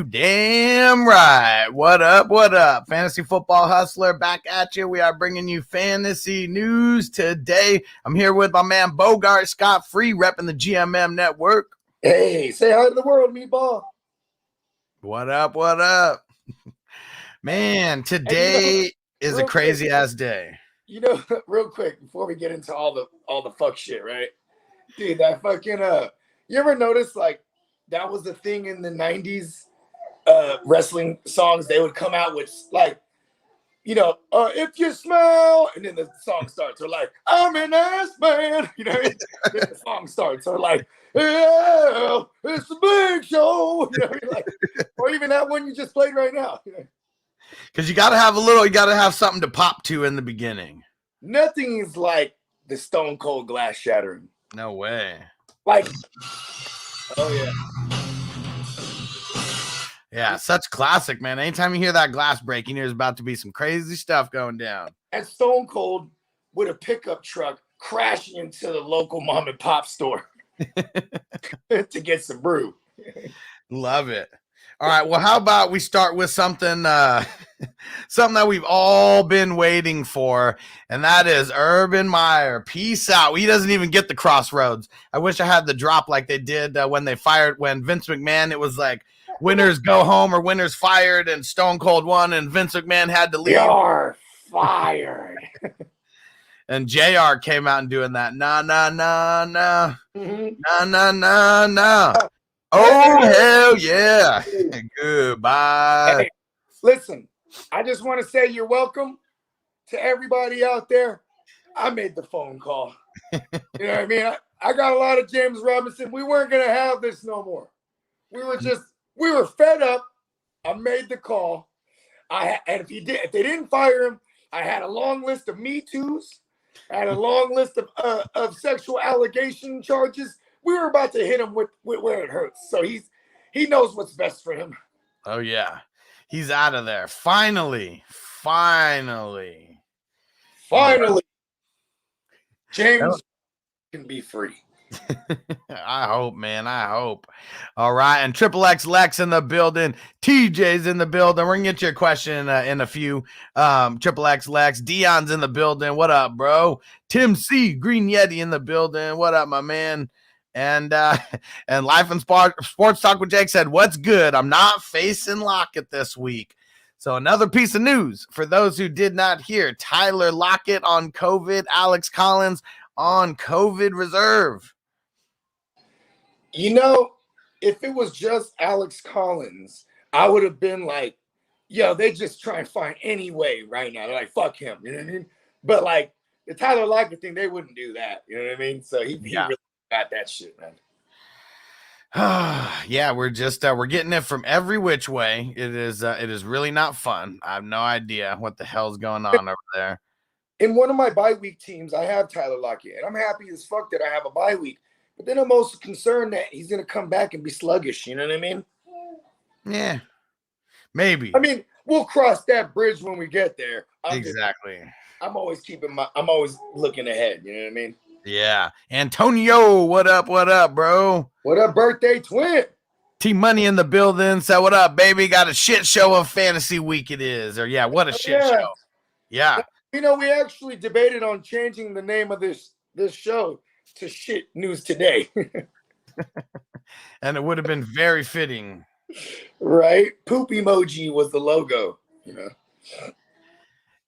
Damn right. What up? What up? Fantasy Football Hustler back at you. We are bringing you fantasy news today. I'm here with my man Bogard Scott, free repping the GMM Network. Hey, say hi to the world, meatball. What up? What up? Man, today is a crazy ass day. You know, real quick before we get into all the fuck shit, right? Dude, that fucking you ever notice like that was the thing in the 90s wrestling songs? They would come out with like, you know, if you smell, and then the song starts. Or like, I'm an ass man, you know, then the song starts. Or like, yeah, it's a big show, you know, like, or even that one you just played right now. You know? Because you got to have something to pop to in the beginning. Nothing is like the Stone Cold glass shattering. No way. Like, oh yeah. Yeah, such classic, man. Anytime you hear that glass breaking, there's about to be some crazy stuff going down. And Stone Cold with a pickup truck crashing into the local mom and pop store to get some brew. Love it. All right, well, how about we start with something something that we've all been waiting for, and that is Urban Meyer. Peace out. He doesn't even get the crossroads. I wish I had the drop like they did when Vince McMahon, it was like, winners go home or winners fired, and Stone Cold won, and Vince McMahon had to leave. You're fired. And JR came out and doing that. Nah. Mm-hmm. Nah. Oh, hell yeah. Goodbye. Hey, listen, I just want to say you're welcome to everybody out there. I made the phone call. You know what I mean? I got a lot of James Robinson. We weren't going to have this no more. We were fed up. I made the call. And if they didn't fire him, I had a long list of Me Too's. I had a long list of sexual allegation charges. We were about to hit him with where it hurts. So he knows what's best for him. Oh, yeah. He's out of there. Finally. James can be free. I hope, man. I hope. All right. And Triple X Lex in the building. TJ's in the building. We're going to get your question in a few. Triple X Lex. Dion's in the building. What up, bro? Tim C. Green Yeti in the building. What up, my man? And Life and Sports Talk with Jake said, what's good? I'm not facing Lockett this week. So another piece of news for those who did not hear. Tyler Lockett on COVID. Alex Collins on COVID reserve. You know, if it was just Alex Collins, I would have been like, yo, they just try and find any way right now. They're like, fuck him. You know what I mean? But like the Tyler Lockett thing, they wouldn't do that. You know what I mean? So he really got that shit, man. Yeah, we're getting it from every which way. It is really not fun. I have no idea what the hell's going on over there. In one of my bye week teams, I have Tyler Lockett, and I'm happy as fuck that I have a bye week. But then I'm also concerned that he's going to come back and be sluggish. You know what I mean? Yeah, maybe. I mean, we'll cross that bridge when we get there. Exactly. I'm always looking ahead. You know what I mean? Yeah. Antonio, what up, bro? What up, birthday twin? T-Money in the building. So what up, baby? Got a shit show of fantasy week it is. Or yeah, what a shit show. Yeah. You know, we actually debated on changing the name of this show to Shit News Today. And it would have been very fitting. Right? Poop emoji was the logo, you know.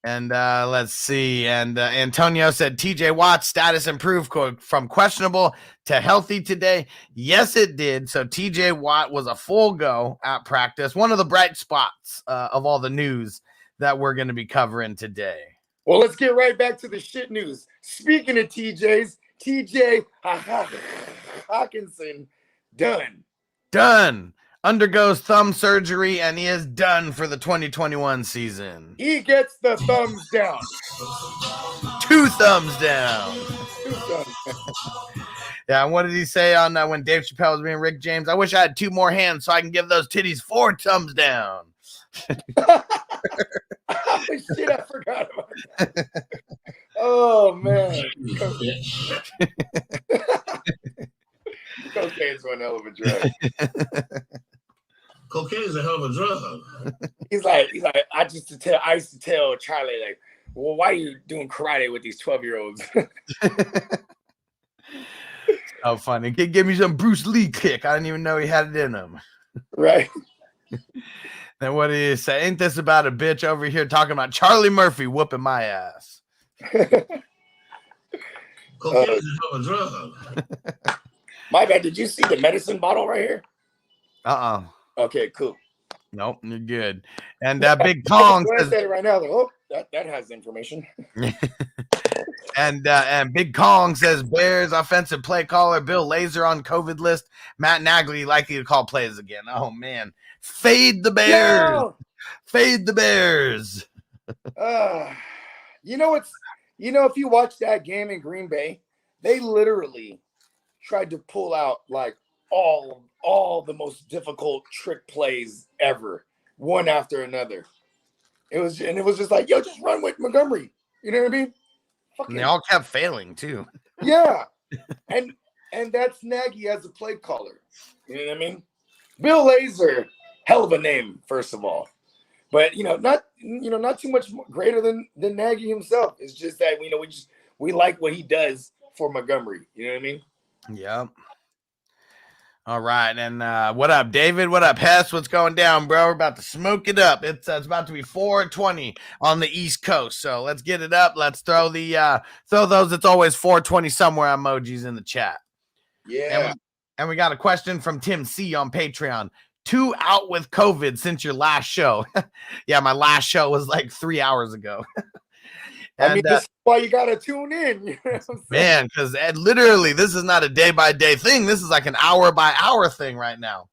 And let's see. And Antonio said TJ Watt's status improved from questionable to healthy today. Yes, it did. So TJ Watt was a full go at practice. One of the bright spots of all the news that we're going to be covering today. Well, let's get right back to the shit news. Speaking of TJs, TJ Hawkinson done. Undergoes thumb surgery, and he is done for the 2021 season. He gets the thumbs down. 2 thumbs down. Yeah, and what did he say on when Dave Chappelle was being Rick James? I wish I had 2 more hands so I can give those titties 4 thumbs down. Oh, shit, I forgot about that. Oh, man. Cocaine's one hell of a drug. Cocaine is a hell of a drug. He's like, I used to tell Charlie, like, well, why are you doing karate with these 12-year-olds? Oh, funny. Give me some Bruce Lee kick. I didn't even know he had it in him. Right. Then what do you say? Ain't this about a bitch over here talking about Charlie Murphy whooping my ass? Cocaine is a drug. My bad. Did you see the medicine bottle right here? Okay, cool. Nope, you're good. And Big Kong says it right now. Like, oh, that has information. And Big Kong says Bears offensive play caller Bill Lazor on COVID list. Matt Nagy likely to call plays again. Oh man, fade the Bears. No! Fade the Bears. If you watch that game in Green Bay, they literally tried to pull out like all the most difficult trick plays ever, one after another. It was just like, yo, just run with Montgomery. You know what I mean? And they all kept failing too. Yeah. And that's Nagy as a play caller. You know what I mean? Bill Lazor, hell of a name, first of all. But not too much greater than Nagy himself. It's just that we like what he does for Montgomery. You know what I mean? Yep. All right, and what up, David? What up, Hess? What's going down, bro? We're about to smoke it up. It's about to be 4:20 on the East Coast, so let's get it up. Let's throw those. It's always 4:20 somewhere emojis in the chat. Yeah. And we got a question from Tim C on Patreon. 2 out with COVID since your last show. Yeah, my last show was like 3 hours ago. And this is why you got to tune in. You know man, because literally this is not a day-by-day thing. This is like an hour-by-hour thing right now.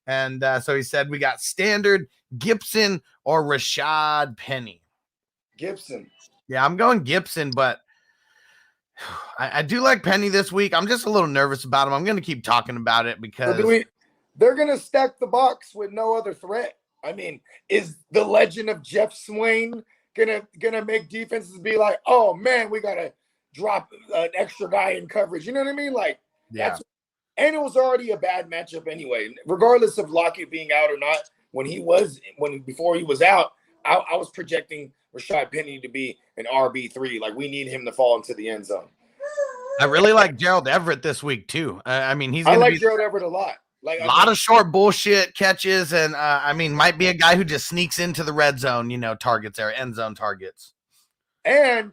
And so he said we got Standard, Gibson, or Rashad Penny. Gibson. Yeah, I'm going Gibson, but I do like Penny this week. I'm just a little nervous about him. I'm going to keep talking about it because they're going to stack the box with no other threat. I mean, is the legend of Jeff Swain gonna make defenses be like, oh man, we gotta drop an extra guy in coverage? You know what I mean? Like, yeah. And it was already a bad matchup anyway, regardless of Lockett being out or not. Before he was out, I was projecting Rashad Penny to be an RB3. Like, we need him to fall into the end zone. I really like Gerald Everett this week too. I mean, I like Gerald Everett a lot. Like, a lot of short bullshit catches, and might be a guy who just sneaks into the red zone, targets there, end zone targets. And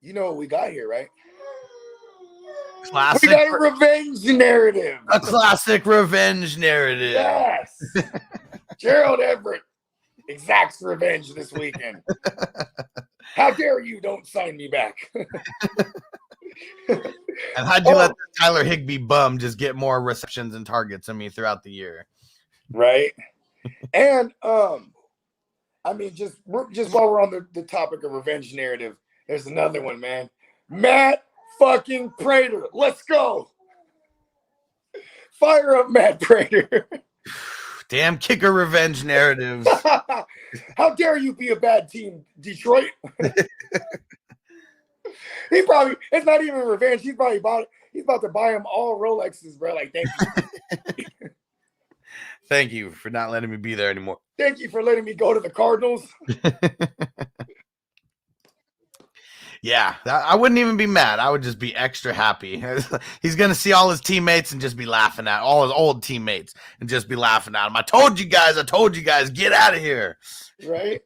you know what we got here, right? Classic. We got a revenge narrative. A classic revenge narrative. Yes. Gerald Everett exacts revenge this weekend. How dare you don't sign me back? And how'd you let Tyler Higbee bum just get more receptions and targets throughout the year? Right. And just while we're on the topic of revenge narrative, there's another one, man. Matt fucking Prater. Let's go. Fire up Matt Prater. Damn kicker revenge narratives. How dare you be a bad team, Detroit? It's not even revenge. He's about to buy him all Rolexes, bro. Like, thank you. Thank you for not letting me be there anymore. Thank you for letting me go to the Cardinals. Yeah, I wouldn't even be mad. I would just be extra happy. He's going to see all his teammates and just be laughing at all his old teammates and just be laughing at him. I told you guys, get out of here. Right.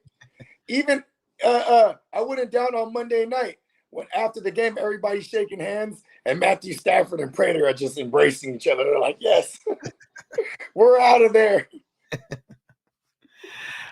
Even I went down on Monday night. When after the game, everybody's shaking hands, and Matthew Stafford and Prater are just embracing each other. They're like, yes, we're out of there.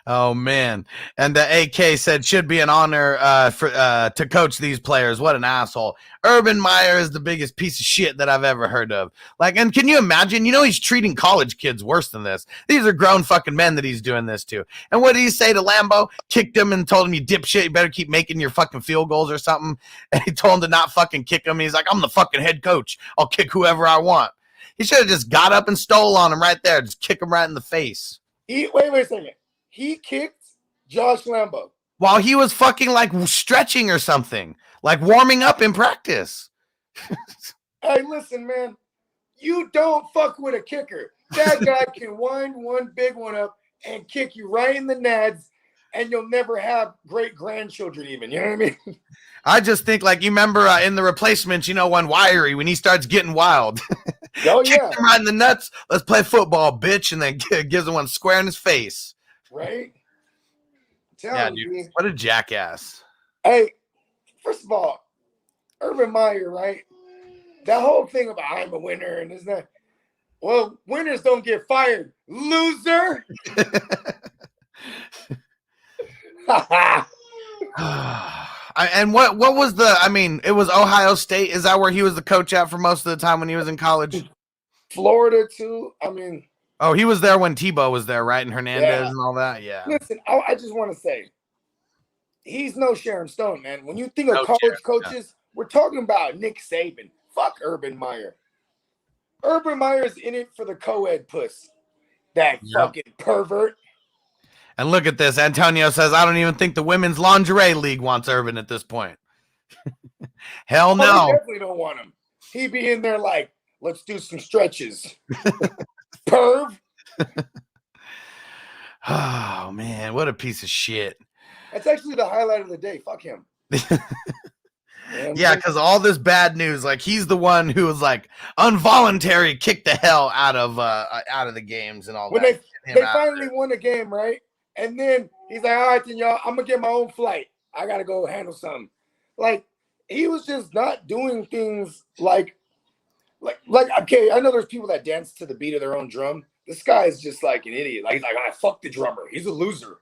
Oh, man. And the AK said, should be an honor to coach these players. What an asshole. Urban Meyer is the biggest piece of shit that I've ever heard of. Like, and can you imagine? He's treating college kids worse than this. These are grown fucking men that he's doing this to. And what did he say to Lambeau? Kicked him and told him, you dipshit, you better keep making your fucking field goals or something. And he told him to not fucking kick him. He's like, I'm the fucking head coach. I'll kick whoever I want. He should have just got up and stole on him right there. Just kick him right in the face. Wait a second. He kicked Josh Lambeau while he was fucking like stretching or something, like warming up in practice. Hey, listen, man, you don't fuck with a kicker. That guy can wind one big one up and kick you right in the nads, and you'll never have great grandchildren even. You know what I mean? I just think, like, you remember in The Replacements, when Wiry, when he starts getting wild. Oh, yeah. Kicks him right in the nuts. Let's play football, bitch. And then gives him one square in his face. Right? Yeah, dude. What a jackass. Hey, first of all, Urban Meyer, right? That whole thing about I'm a winner and isn't that? Well, winners don't get fired, loser. And what was it was Ohio State. Is that where he was the coach at for most of the time when he was in college? Florida too. Oh, he was there when Tebow was there, right? And Hernandez and all that. Yeah. Listen, I just want to say, he's no Sharon Stone, man. When you think of college coaches, we're talking about Nick Saban. Fuck Urban Meyer. Urban Meyer's in it for the co-ed puss. That fucking pervert. And look at this. Antonio says, I don't even think the Women's Lingerie League wants Urban at this point. Hell no. They definitely don't want him. He'd be in there like, let's do some stretches. Perv. Oh, man. What a piece of shit. That's actually the highlight of the day. Fuck him. Yeah, because all this bad news, like he's the one who was like involuntary kicked the hell out of the games and all when that. They finally won the game, right? And then he's like, all right, then y'all, I'm gonna get my own flight. I gotta go handle something. Like he was just not doing things like okay, I know there's people that dance to the beat of their own drum. This guy is just like an idiot. Like he's like, fuck the drummer. He's a loser.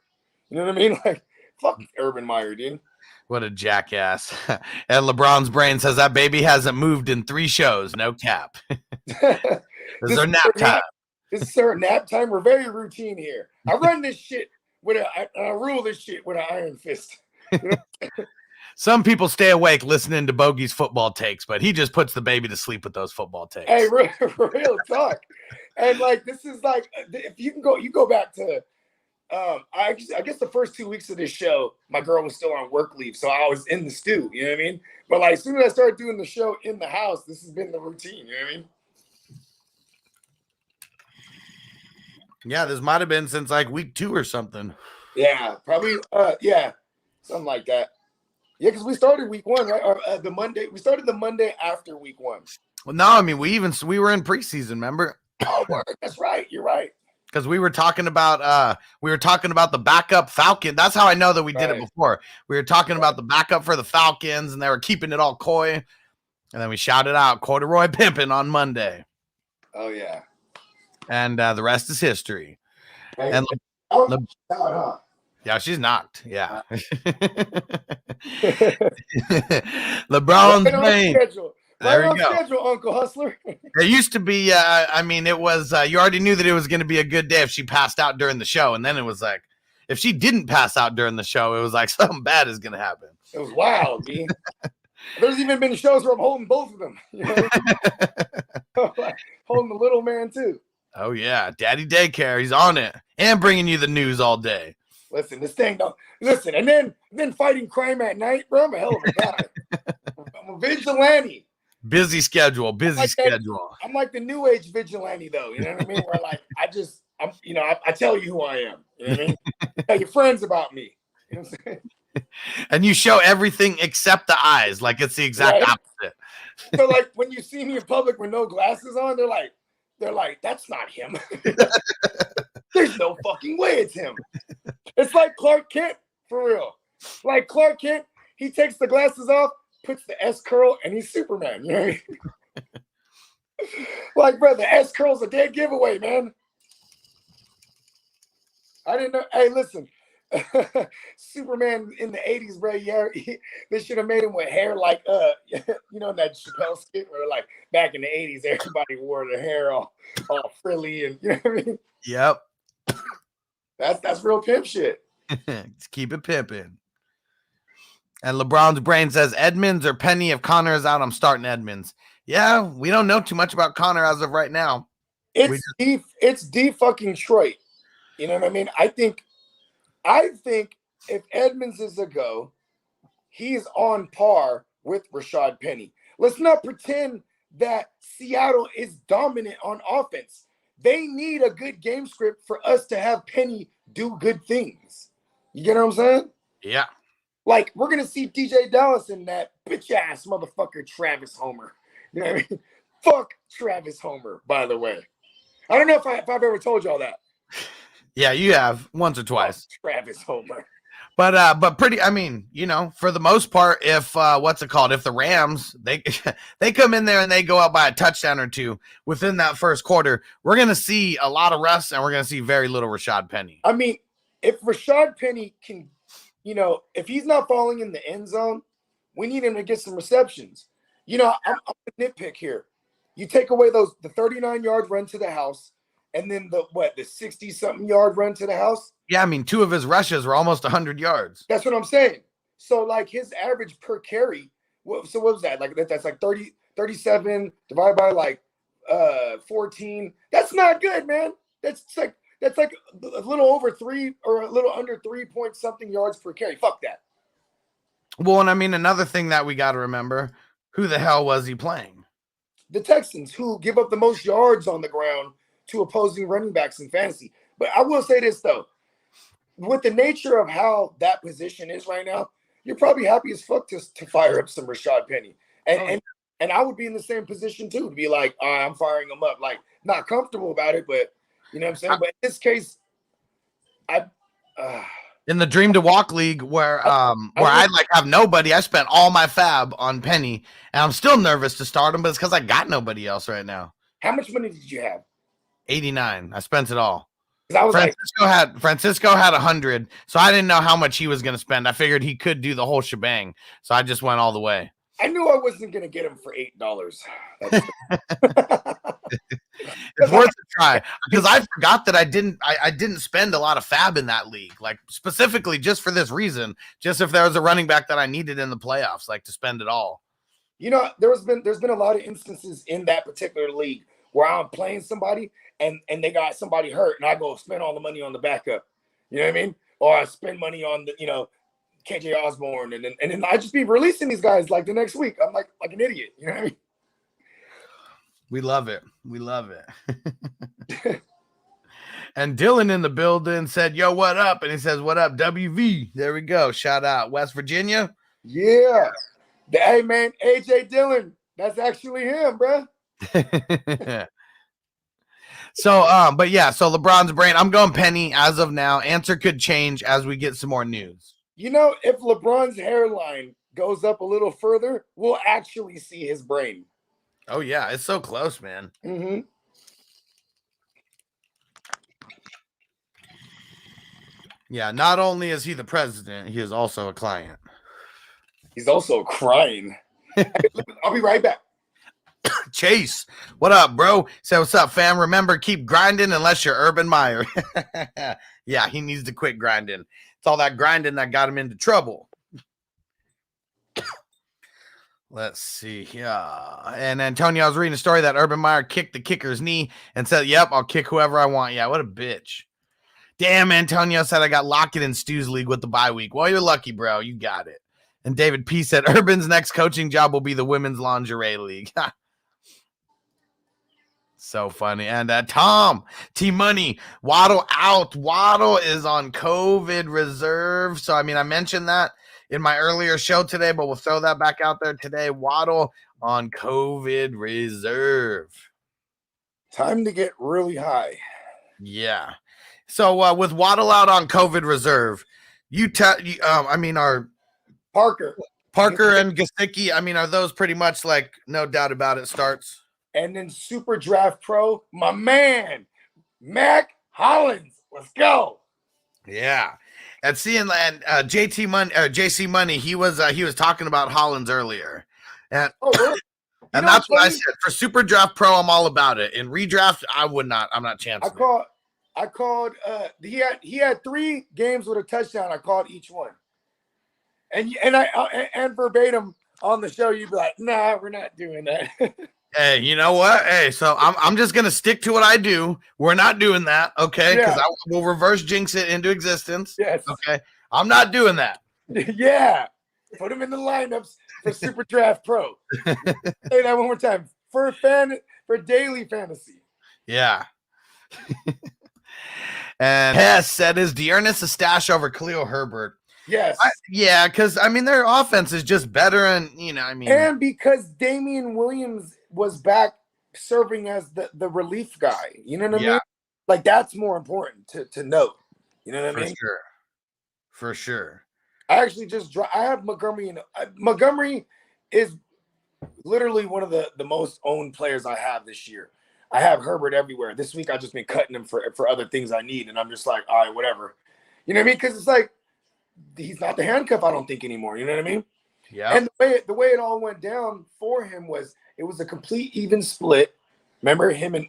You know what I mean? Like, fuck Urban Meyer, dude. What a jackass. And LeBron's brain says that baby hasn't moved in 3 shows. No cap. This is our nap time. This is our nap time. We're very routine here. I run this shit I rule this shit with an iron fist. Some people stay awake listening to Bogey's football takes, but he just puts the baby to sleep with those football takes. Hey, real talk. And like, this is like, if you go back to, I guess the first 2 weeks of this show, my girl was still on work leave, so I was in the stew. You know what I mean? But like, as soon as I started doing the show in the house, this has been the routine. You know what I mean? Yeah, this might have been since like week 2 or something. Yeah, probably. Yeah, something like that. Yeah, because we started week 1, right? Or the Monday. We started the Monday after week 1. Well, no, I mean we were in preseason. Remember? Oh, that's right. You're right. Because we were talking about the backup Falcon. That's how I know that we did it before. We were talking about the backup for the Falcons, and they were keeping it all coy. And then we shouted out corduroy pimping on Monday. Oh yeah. And the rest is history. Hey, And yeah, she's knocked. Yeah. LeBron's brain. There you go. Schedule, Uncle Hustler. It used to be, it was, you already knew that it was going to be a good day if she passed out during the show. And then it was like, if she didn't pass out during the show, it was like something bad is going to happen. It was wild, man. There's even been shows where I'm holding both of them. You know what I mean? Holding the little man, too. Oh, yeah. Daddy daycare. He's on it. And bringing you the news all day. Listen, this thing don't listen. And then fighting crime at night, bro. I'm a hell of a guy. I'm a vigilante. Busy schedule. I'm like the new age vigilante, though. You know what I mean? Where like I tell you who I am. You know what I mean? Tell your friends about me. You know what I'm saying? And you show everything except the eyes, like it's the exact opposite. So like when you see me in public with no glasses on, they're like, that's not him. There's no fucking way it's him. It's like Clark Kent, for real. Like Clark Kent, he takes the glasses off, puts the S curl, and he's Superman. You know what I mean? Like, bro, the S curl's a dead giveaway, man. I didn't know. Hey, listen. Superman in the 80s, bro. Yeah, they should have made him with hair like you know, that Chappelle skit where like back in the 80s, everybody wore their hair all frilly and you know what I mean? Yep. That's real pimp shit. Let's keep it pimping. And LeBron's brain says Edmonds or Penny. If Connor is out, I'm starting Edmonds. Yeah, we don't know too much about Connor as of right now. It's fucking Detroit. You know what I mean? I think if Edmonds is a go, he's on par with Rashad Penny. Let's not pretend that Seattle is dominant on offense. they need a good game script for us to have Penny do good things. You get what I'm saying? Yeah. Like, we're going to see DJ Dallas in that bitch-ass motherfucker Travis Homer. You know what I mean? Fuck Travis Homer, by the way. I don't know if I've ever told y'all that. Yeah, you have once or twice. Fuck Travis Homer. But pretty, I mean, you know, for the most part, if what's it called? If the Rams they come in there and they go out by a touchdown or two within that first quarter, we're gonna see a lot of Russ and we're gonna see very little Rashad Penny. I mean, if Rashad Penny can, you know, if he's not falling in the end zone, we need him to get some receptions. You know, I'm a nitpick here. You take away the 39-yard run to the house, and then the 60-something yard run to the house. Yeah, I mean, 2 of his rushes were almost 100 yards. That's what I'm saying. So, like, his average per carry, so what was that? Like, that's like 37 divided by, like, 14. That's not good, man. That's like a little over 3 or a little under 3-point-something yards per carry. Fuck that. Well, and I mean, another thing that we got to remember, who the hell was he playing? The Texans, who give up the most yards on the ground to opposing running backs in fantasy. But I will say this, though. With the nature of how that position is right now, you're probably happy as fuck to fire up some Rashad Penny. And I would be in the same position, too, to be like, I'm firing him up. Like, not comfortable about it, but you know what I'm saying? But in this case, in the Dream to Walk League where I like have nobody, I spent all my fab on Penny, and I'm still nervous to start him, but it's because I got nobody else right now. How much money did you have? 89. I spent it all. I was Francisco had 100, so I didn't know how much he was going to spend. I figured he could do the whole shebang, so I just went all the way. I knew I wasn't going to get him for $8. It's worth a try because I forgot that I didn't spend a lot of fab in that league, like specifically just for this reason, just if there was a running back that I needed in the playoffs, like to spend it all. You know, there's been a lot of instances in that particular league where I'm playing somebody and they got somebody hurt, and I go spend all the money on the backup. You know what I mean? Or I spend money on the, KJ Osborne, and then I just be releasing these guys like the next week. I'm like an idiot. You know what I mean? We love it. We love it. And Dylan in the building said, "Yo, what up?" And he says, "What up, WV?" There we go. Shout out West Virginia. Yeah. Hey, man, AJ Dillon. That's actually him, bro. So, but yeah, so LeBron's brain, I'm going Penny as of now. Answer could change as we get some more news. You know, if LeBron's hairline goes up a little further, we'll actually see his brain. Oh, yeah, it's so close, man. Mm-hmm. Yeah, not only is he the president, he is also a client. He's also crying. I'll be right back. Chase, what up, bro? Say what's up, fam. Remember, keep grinding unless you're Urban Meyer. Yeah, he needs to quit grinding. It's all that grinding that got him into trouble. Let's see. Yeah. And Antonio, I was reading a story that Urban Meyer kicked the kicker's knee and said, "Yep, I'll kick whoever I want." Yeah, what a bitch. Damn, Antonio said I got Lockett in Stu's league with the bye week. Well, you're lucky, bro. You got it. And David P said Urban's next coaching job will be the women's lingerie league. So funny. And Tom, T-Money, Waddle out. Waddle is on COVID reserve. So, I mean, I mentioned that in my earlier show today, but we'll throw that back out there today. Waddle on COVID reserve. Time to get really high. Yeah. So, with Waddle out on COVID reserve, our Parker and Gesicki, I mean, are those pretty much like no doubt about it starts? And then Super Draft Pro, my man, Mac Hollins. Let's go. Yeah. And JC Money, he was talking about Hollins earlier. And really? And that's what I said. For Super Draft Pro, I'm all about it. In redraft, I'm not chancing. I called he had 3 games with a touchdown. I called each one. And verbatim on the show, you'd be like, "Nah, we're not doing that." Hey, you know what? Hey, so I'm just gonna stick to what I do. We're not doing that, okay? Because I will reverse jinx it into existence. Yes. Okay. I'm not doing that. Yeah. Put him in the lineups for Super Draft Pro. Say that one more time. For daily fantasy. Yeah. And Hess said, is Dearness a stash over Khalil Herbert? Yes. Yeah, because, I mean, their offense is just better. And, and because Damian Williams was back serving as the relief guy. You know what I mean? Like, that's more important to note. You know what I mean? For sure. I actually I have Montgomery. And Montgomery is literally one of the most owned players I have this year. I have Herbert everywhere. This week, I've just been cutting him for other things I need. And I'm just like, all right, whatever. You know what I mean? Because it's like, he's not the handcuff, I don't think, anymore. You know what I mean? Yeah. And the way it all went down for him was it was a complete even split. Remember him and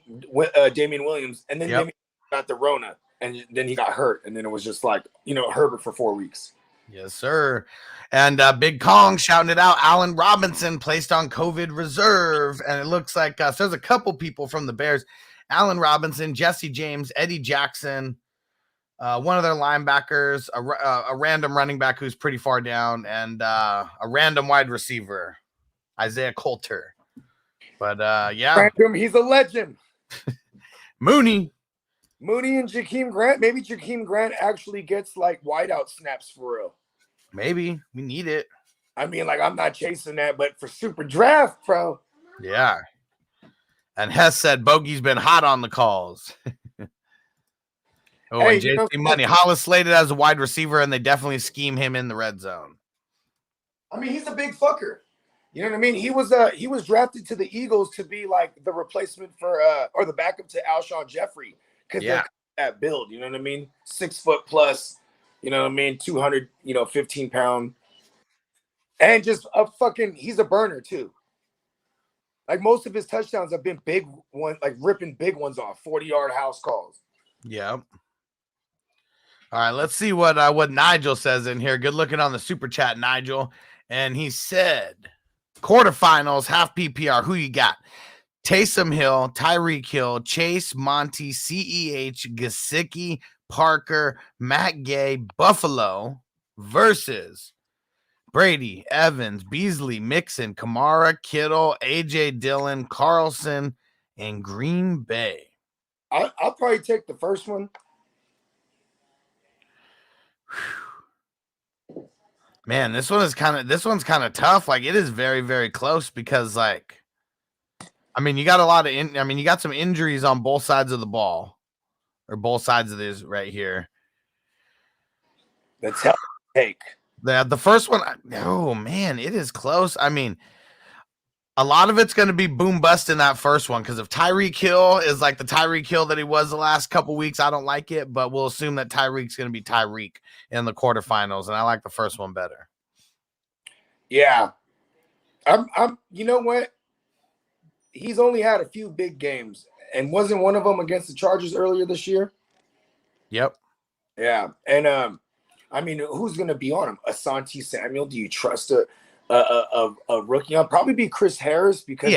Damian Williams, and then Damian got the Rona, and then he got hurt, and then it was just like, Herbert for 4 weeks. Yes, sir. And Big Kong shouting it out. Allen Robinson placed on COVID reserve, and it looks like so there's a couple people from the Bears: Allen Robinson, Jesse James, Eddie Jackson. One of their linebackers, a random running back who's pretty far down, and a random wide receiver, Isaiah Coulter. But Random, he's a legend. Mooney and Jakeem Grant. Maybe Jakeem Grant actually gets like wideout snaps for real. Maybe we need it. I mean, like, I'm not chasing that, but for super draft, bro. Yeah. And Hess said Bogey's been hot on the calls. And JC Money. Hollis slated as a wide receiver, and they definitely scheme him in the red zone. I mean, he's a big fucker. You know what I mean? He was drafted to the Eagles to be like the replacement for or the backup to Alshon Jeffrey, because they're that build. You know what I mean? 6 foot plus. You know what I mean? 200, 15 pound, and just he's a burner too. Like, most of his touchdowns have been big ones, like ripping big ones off, 40-yard house calls. Yeah. All right, let's see what Nigel says in here. Good looking on the super chat, Nigel. And he said, quarterfinals, half PPR. Who you got? Taysom Hill, Tyreek Hill, Chase, Monty, CEH, Gesicki, Parker, Matt Gay, Buffalo versus Brady, Evans, Beasley, Mixon, Kamara, Kittle, AJ Dillon, Carlson, and Green Bay. I'll probably take the first one. Man, this one's kind of tough. Like, it is very, very close because, like, I mean, you got you got some injuries on both sides of the ball, or both sides of this right here. That's how take. The first one, oh man, it is close. I mean, a lot of it's going to be boom bust in that first one, because if Tyreek Hill is like the Tyreek Hill that he was the last couple weeks, I don't like it, but we'll assume that Tyreek's going to be Tyreek in the quarterfinals, and I like the first one better. Yeah. I'm you know what? He's only had a few big games, and wasn't one of them against the Chargers earlier this year? Yep. Yeah. And I mean, who's going to be on him? Asante Samuel? Do you trust a rookie? I'll probably be Chris Harris, because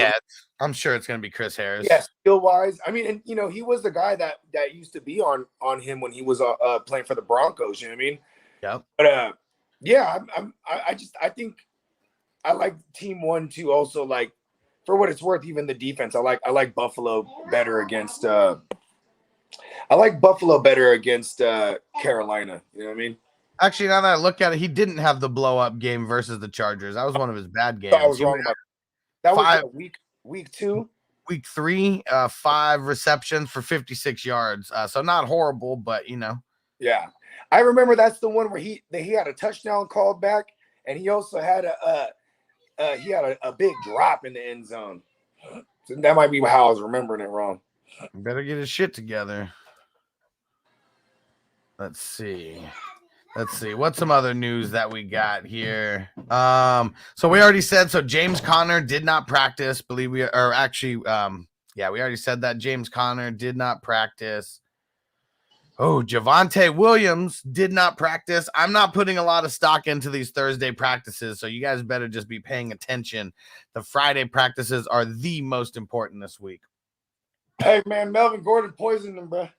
I'm sure it's going to be Chris Harris. Yeah, skill wise. I mean, and he was the guy that used to be on him when he was playing for the Broncos. You know what I mean? Yep. But yeah, I think I like team 1-2 also. Like, for what it's worth, even the defense. I like Buffalo better against. Carolina. You know what I mean? Actually, now that I look at it, he didn't have the blow up game versus the Chargers. That was one of his bad games. I was wrong about that. Was week 2, week 3, 5 receptions for 56 yards. So not horrible, but Yeah, I remember that's the one where he had a touchdown called back, and he also had a big drop in the end zone. So that might be how I was remembering it wrong. Better get his shit together. Let's see. What's some other news that we got here? So we already said, James Conner did not practice. We already said that James Conner did not practice. Oh, Javonte Williams did not practice. I'm not putting a lot of stock into these Thursday practices, so you guys better just be paying attention. The Friday practices are the most important this week. Hey, man, Melvin Gordon poisoned him, bro.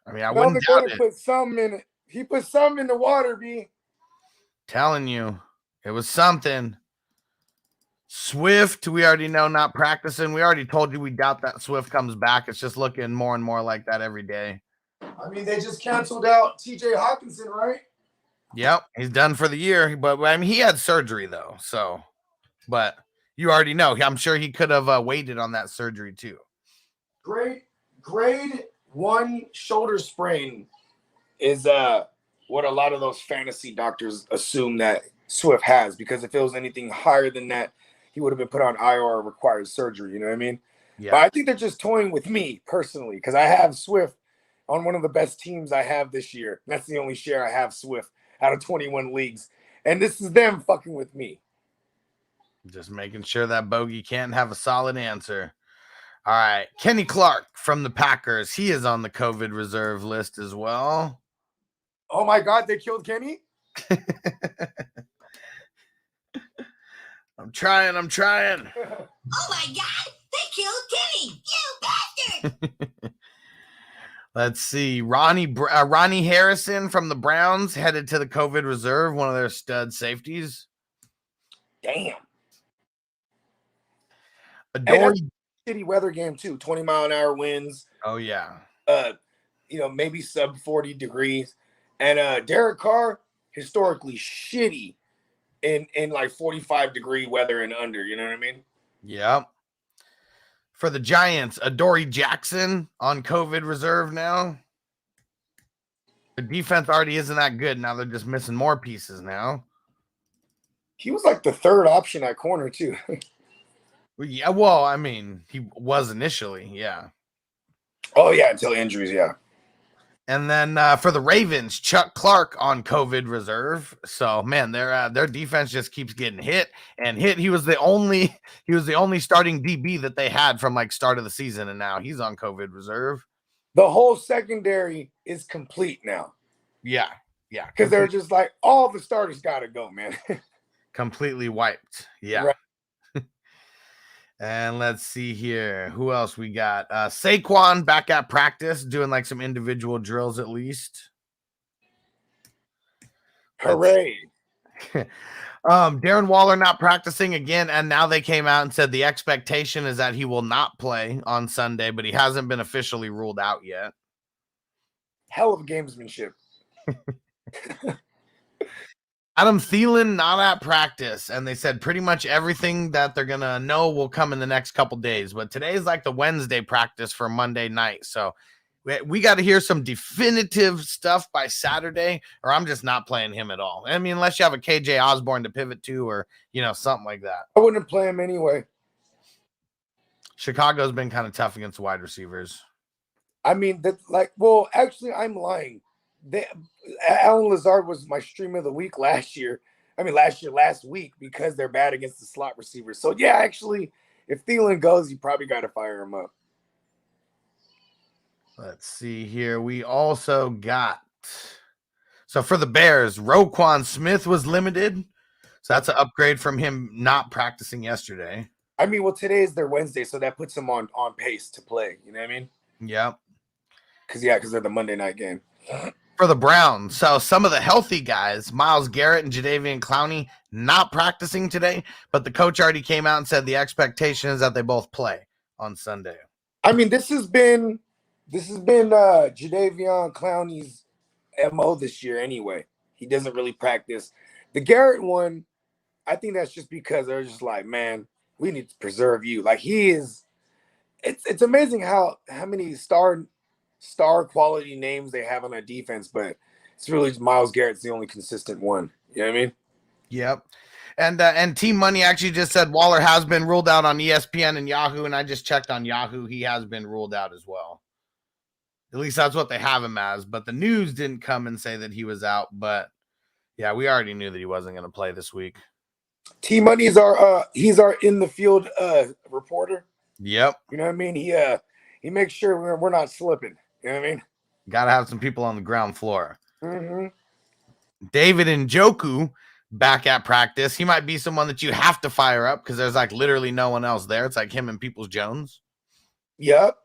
I mean, Melvin Gordon put something in it. He put something in the water, B. Telling you, it was something. Swift, we already know not practicing. We already told you we doubt that Swift comes back. It's just looking more and more like that every day. I mean, they just canceled out TJ Hawkinson, right? Yep, he's done for the year. But I mean, he had surgery though, so. But you already know. I'm sure he could have waited on that surgery too. Grade 1 shoulder sprain is what a lot of those fantasy doctors assume that Swift has, because if it was anything higher than that, he would have been put on IR or required surgery. You know what I mean? Yeah. But I think they're just toying with me personally, because I have Swift on one of the best teams I have this year. That's the only share I have Swift out of 21 leagues. And this is them fucking with me. Just making sure that Bogey can't have a solid answer. All right. Kenny Clark from the Packers. He is on the COVID reserve list as well. Oh my God, they killed Kenny? I'm trying. Oh my God, they killed Kenny, you bastard! Let's see. Ronnie Harrison from the Browns headed to the COVID reserve, one of their stud safeties. Damn. Adore shitty weather game too. 20-mile-an-hour winds. Oh yeah. Maybe sub 40 degrees. And Derek Carr, historically shitty in like 45-degree weather and under. You know what I mean? Yep. For the Giants, Adoree Jackson on COVID reserve now. The defense already isn't that good. Now they're just missing more pieces now. He was like the third option at corner too. Yeah, well, I mean, he was initially, yeah. Oh yeah, until injuries, yeah. And then for the Ravens, Chuck Clark on COVID reserve. So man, their defense just keeps getting hit and hit. He was the only starting DB that they had from like start of the season, and now he's on COVID reserve. The whole secondary is complete now. Yeah. Because they're just like, all the starters gotta go, man. Completely wiped. Yeah. Right. And let's see here. Who else we got? Saquon back at practice, doing like some individual drills at least. Hooray. Darren Waller not practicing again, and now they came out and said the expectation is that he will not play on Sunday, but he hasn't been officially ruled out yet. Hell of gamesmanship. Adam Thielen not at practice, and they said pretty much everything that they're gonna know will come in the next couple days. But today is like the Wednesday practice for Monday night, so we got to hear some definitive stuff by Saturday, or I'm just not playing him at all. I mean, unless you have a KJ Osborne to pivot to, or something like that. I wouldn't play him anyway. Chicago's been kind of tough against wide receivers. I mean, actually, I'm lying. Alan Lazard was my stream of the week last week, because they're bad against the slot receivers. So yeah, actually, if Thielen goes, you probably got to fire him up. Let's see here. We also got, so for the Bears, Roquan Smith was limited. So that's an upgrade from him not practicing yesterday. I mean, well, today is their Wednesday, so that puts them on pace to play. You know what I mean? Yep. Because they're the Monday night game. For the Browns, so some of the healthy guys, Myles Garrett and Jadeveon Clowney, not practicing today, but the coach already came out and said the expectation is that they both play on Sunday. I mean, this has been Jadeveon Clowney's MO this year anyway. He doesn't really practice. The Garrett one, I think that's just because they're just like, man, we need to preserve you. Like, he is. It's amazing how many star quality names they have on their defense, but it's really just Myles Garrett's the only consistent one. You know what I mean? Yep. And Team Money actually just said Waller has been ruled out on ESPN and Yahoo, and I just checked on Yahoo. He has been ruled out as well. At least that's what they have him as, but the news didn't come and say that he was out. But yeah, we already knew that he wasn't going to play this week. Team Money is he's our in the field reporter. Yep. You know what I mean? He makes sure we're not slipping. You know what I mean? Got to have some people on the ground floor. Mm-hmm. David Njoku back at practice. He might be someone that you have to fire up because there's like literally no one else there. It's like him and Peoples-Jones. Yep.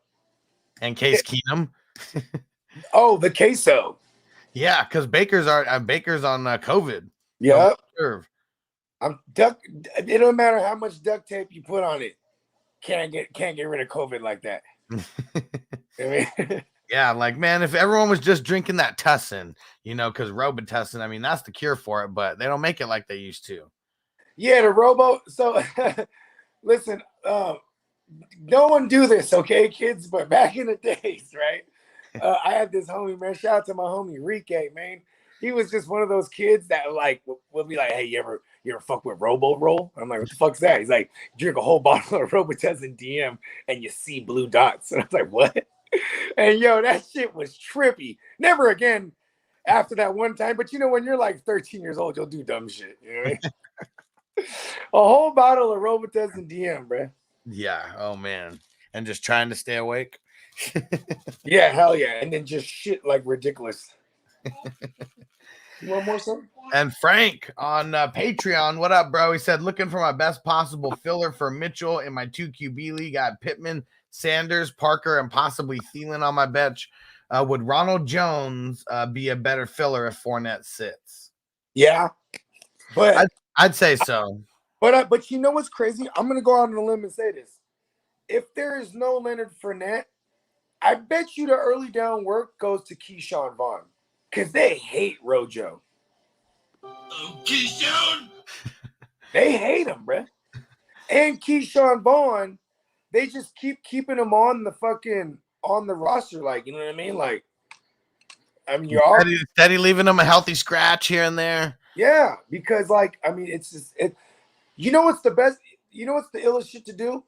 And Case Keenum. Oh, the queso. Yeah, because Baker's on COVID. Yep. It don't matter how much duct tape you put on it. Can't get rid of COVID like that. I mean, Yeah, like, man, if everyone was just drinking that Tussin, because Robitussin, I mean, that's the cure for it, but they don't make it like they used to. yeah, the Robo. So, listen, no one do this, okay, kids? But back in the days, right? I had this homie, man. Shout out to my homie Rike, man. He was just one of those kids that like would be like, "Hey, you ever fuck with Robo Roll?" I'm like, "What the fuck's that?" He's like, "Drink a whole bottle of Robitussin DM and you see blue dots." And I was like, "What?" And yo, that shit was trippy. Never again after that one time. But when you're like 13 years old, you'll do dumb shit. You know what I mean? A whole bottle of Robitussin DM, bro. Yeah. Oh man. And just trying to stay awake. Yeah, hell yeah. And then just shit like ridiculous. You want more something? And Frank on Patreon, what up, bro? He said, looking for my best possible filler for Mitchell in my 2 QB league. Got Pittman, Sanders, Parker, and possibly Thielen on my bench. Would Ronald Jones be a better filler if Fournette sits? Yeah, but I'd say so. But you know what's crazy? I'm gonna go out on a limb and say this: if there is no Leonard Fournette, I bet you the early down work goes to Keyshawn Vaughn because they hate Rojo. Keyshawn. They hate him, bruh. And Keyshawn Vaughn, they just keep keeping him on the roster, like, you know what I mean? Like, I mean, you're steady leaving him a healthy scratch here and there. Yeah, because it's just it. You know what's the best? You know what's the illest shit to do?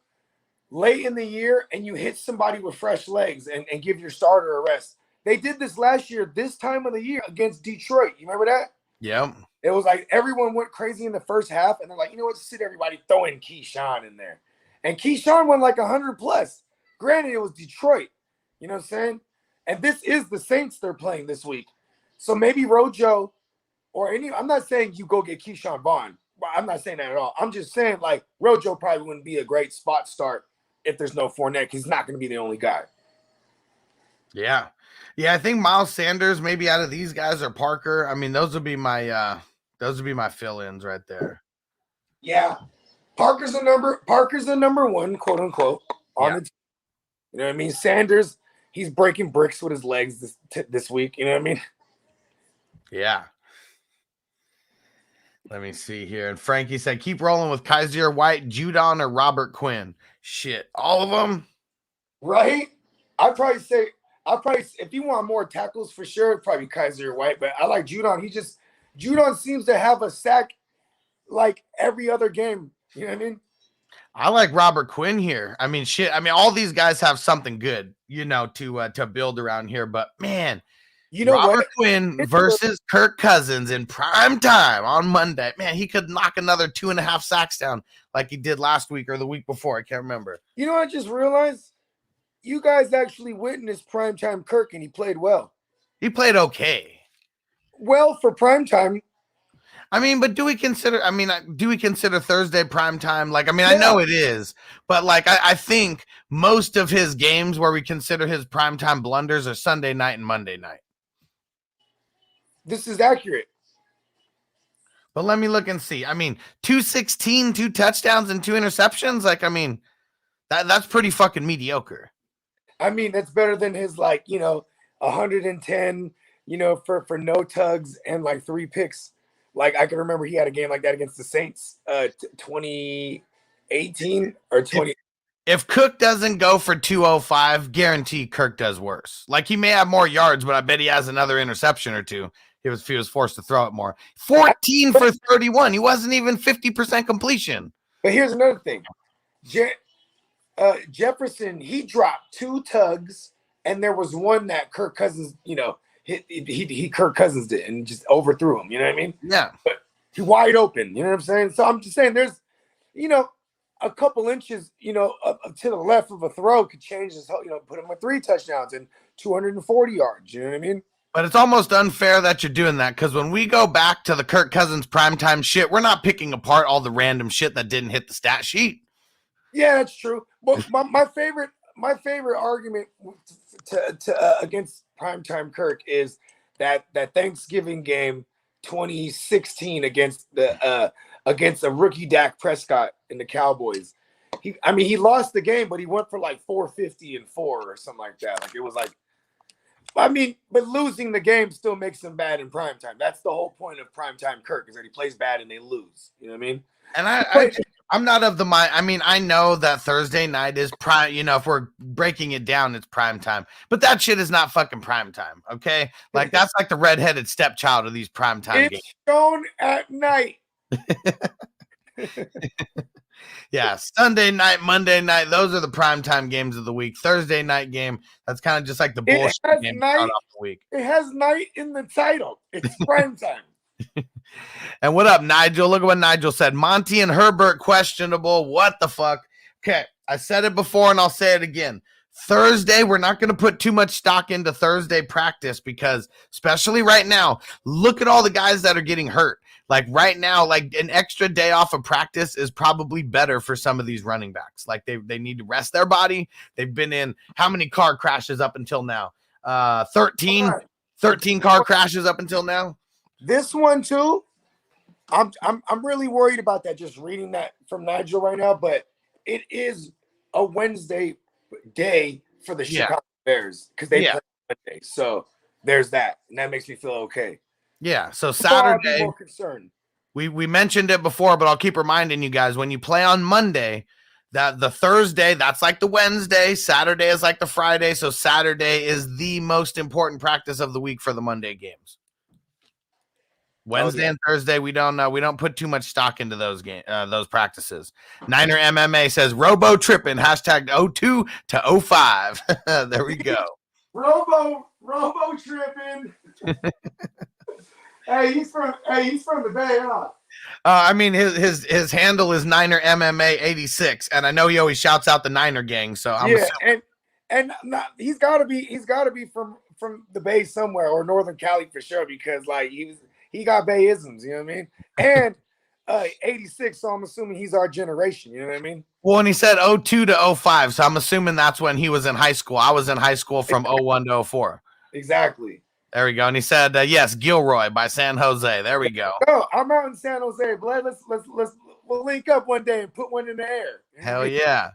Late in the year, and you hit somebody with fresh legs and give your starter a rest. They did this last year, this time of the year against Detroit. You remember that? Yep. It was like everyone went crazy in the first half, and they're like, you know what? Sit everybody, throw in Keyshawn in there. And Keyshawn went like 100 plus. Granted, it was Detroit. You know what I'm saying? And this is the Saints they're playing this week. So maybe Rojo I'm not saying you go get Keyshawn Vaughn. I'm not saying that at all. I'm just saying, like, Rojo probably wouldn't be a great spot start if there's no Fournette, because he's not going to be the only guy. Yeah. Yeah, I think Miles Sanders, maybe out of these guys, or Parker. I mean, those would be my fill-ins right there. Yeah. Parker's the number one, quote unquote, on the team. You know what I mean? Sanders, he's breaking bricks with his legs this week. You know what I mean? Yeah. Let me see here. And Frankie said, keep rolling with Kaiser White, Judon, or Robert Quinn. Shit. All of them? Right? I'd probably say, if you want more tackles for sure, it'd probably Kaiser White. But I like Judon. Judon seems to have a sack like every other game. You know what I mean? I like Robert Quinn here. I mean, shit. I mean, all these guys have something good, to build around here. But man, Robert Quinn versus Kirk Cousins in prime time on Monday. Man, he could knock another 2.5 sacks down like he did last week or the week before. I can't remember. You know what I just realized? You guys actually witnessed primetime Kirk, and he played well. He played okay. Well, for primetime. I mean, but do we consider Thursday primetime? Like, I mean, yeah. I know it is, but like, I think most of his games where we consider his primetime blunders are Sunday night and Monday night. This is accurate. But let me look and see. I mean, 216, 2 touchdowns and 2 interceptions. Like, I mean, that's pretty fucking mediocre. I mean, that's better than his 110, for no tugs and like 3 picks. Like, I can remember he had a game like that against the Saints, 2018 or 20. If Cook doesn't go for 205, guarantee Kirk does worse. Like, he may have more yards, but I bet he has another interception or 2. He was forced to throw it more. 14 for 31. He wasn't even 50% completion. But here's another thing. Jefferson, he dropped 2 tugs, and there was one that Kirk Cousins, he Kirk Cousins did and just overthrew him. You know what I mean? Yeah. But he wide open. You know what I'm saying? So I'm just saying there's, a couple inches, up to the left of a throw could change his whole, put him with 3 touchdowns and 240 yards. You know what I mean? But it's almost unfair that you're doing that, because when we go back to the Kirk Cousins primetime shit, we're not picking apart all the random shit that didn't hit the stat sheet. Yeah, that's true. But my favorite argument to against primetime Kirk is that Thanksgiving game 2016 against the against a rookie Dak Prescott and the Cowboys. He lost the game, but he went for like 450 and 4 or something like that. Like it was like, but losing the game still makes him bad in primetime. That's the whole point of primetime Kirk, is that he plays bad and they lose. You know what I mean? And I'm not of the mind. I mean, I know that Thursday night is prime. If we're breaking it down, it's prime time. But that shit is not fucking prime time. Okay, like that's like the redheaded stepchild of these prime time games. It's shown at night. Yeah, Sunday night, Monday night, those are the primetime games of the week. Thursday night game, that's kind of just like the bullshit game to start off the week. It has night in the title. It's primetime. And what up, Nigel? Look at what Nigel said. Monty and Herbert questionable. What the fuck? Okay, I said it before and I'll say it again. Thursday, we're not going to put too much stock into Thursday practice because, especially right now, look at all the guys that are getting hurt. Like right now, like an extra day off of practice is probably better for some of these running backs. Like they need to rest their body. They've been in how many car crashes up until now? 13 car crashes up until now. This one too. I'm really worried about that. Just reading that from Nigel right now, but it is a Wednesday day for the Chicago Bears because they play Monday. So there's that, and that makes me feel okay. Yeah. So Saturday, more concerned. We mentioned it before, but I'll keep reminding you guys when you play on Monday, that the Thursday, that's like the Wednesday. Saturday is like the Friday. So Saturday is the most important practice of the week for the Monday games. Wednesday and Thursday, we don't put too much stock into those practices. Niner MMA says Robo tripping hashtag 02 to 05. There we go. Robo tripping. Hey, he's from the Bay, huh? I mean, his handle is Niner MMA 86, and I know he always shouts out the Niner gang. So I'm he's got to be from the Bay somewhere, or Northern Cali for sure, because like he got Bayisms, you know what I mean? And 86, so I'm assuming he's our generation, you know what I mean? Well, and he said 02 to 05, so I'm assuming that's when he was in high school. I was in high school from 01 to 04. Exactly. There we go. And he said, yes, Gilroy by San Jose. There we go. No, I'm out in San Jose, but we'll link up one day and put one in the air. Hell yeah.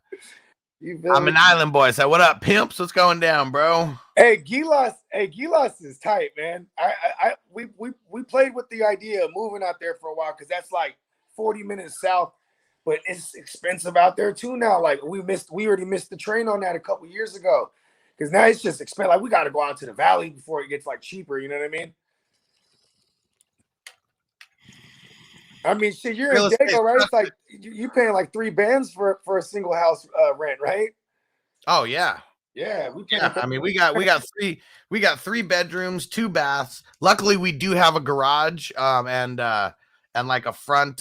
I'm an island boy. So what up, pimps? What's going down, bro? Hey, Gilas is tight, man. We played with the idea of moving out there for a while because that's like 40 minutes south, but it's expensive out there too now. Like we already missed the train on that a couple years ago. Because now it's just expensive. Like we got to go out to the valley before it gets like cheaper. You know what I mean? I mean, shit, you're in Dago, right? It's like you paying like 3 bands for a single house rent, right? Oh yeah, yeah. I mean, we got 3 bedrooms, 2 baths. Luckily, we do have a garage, and like a front,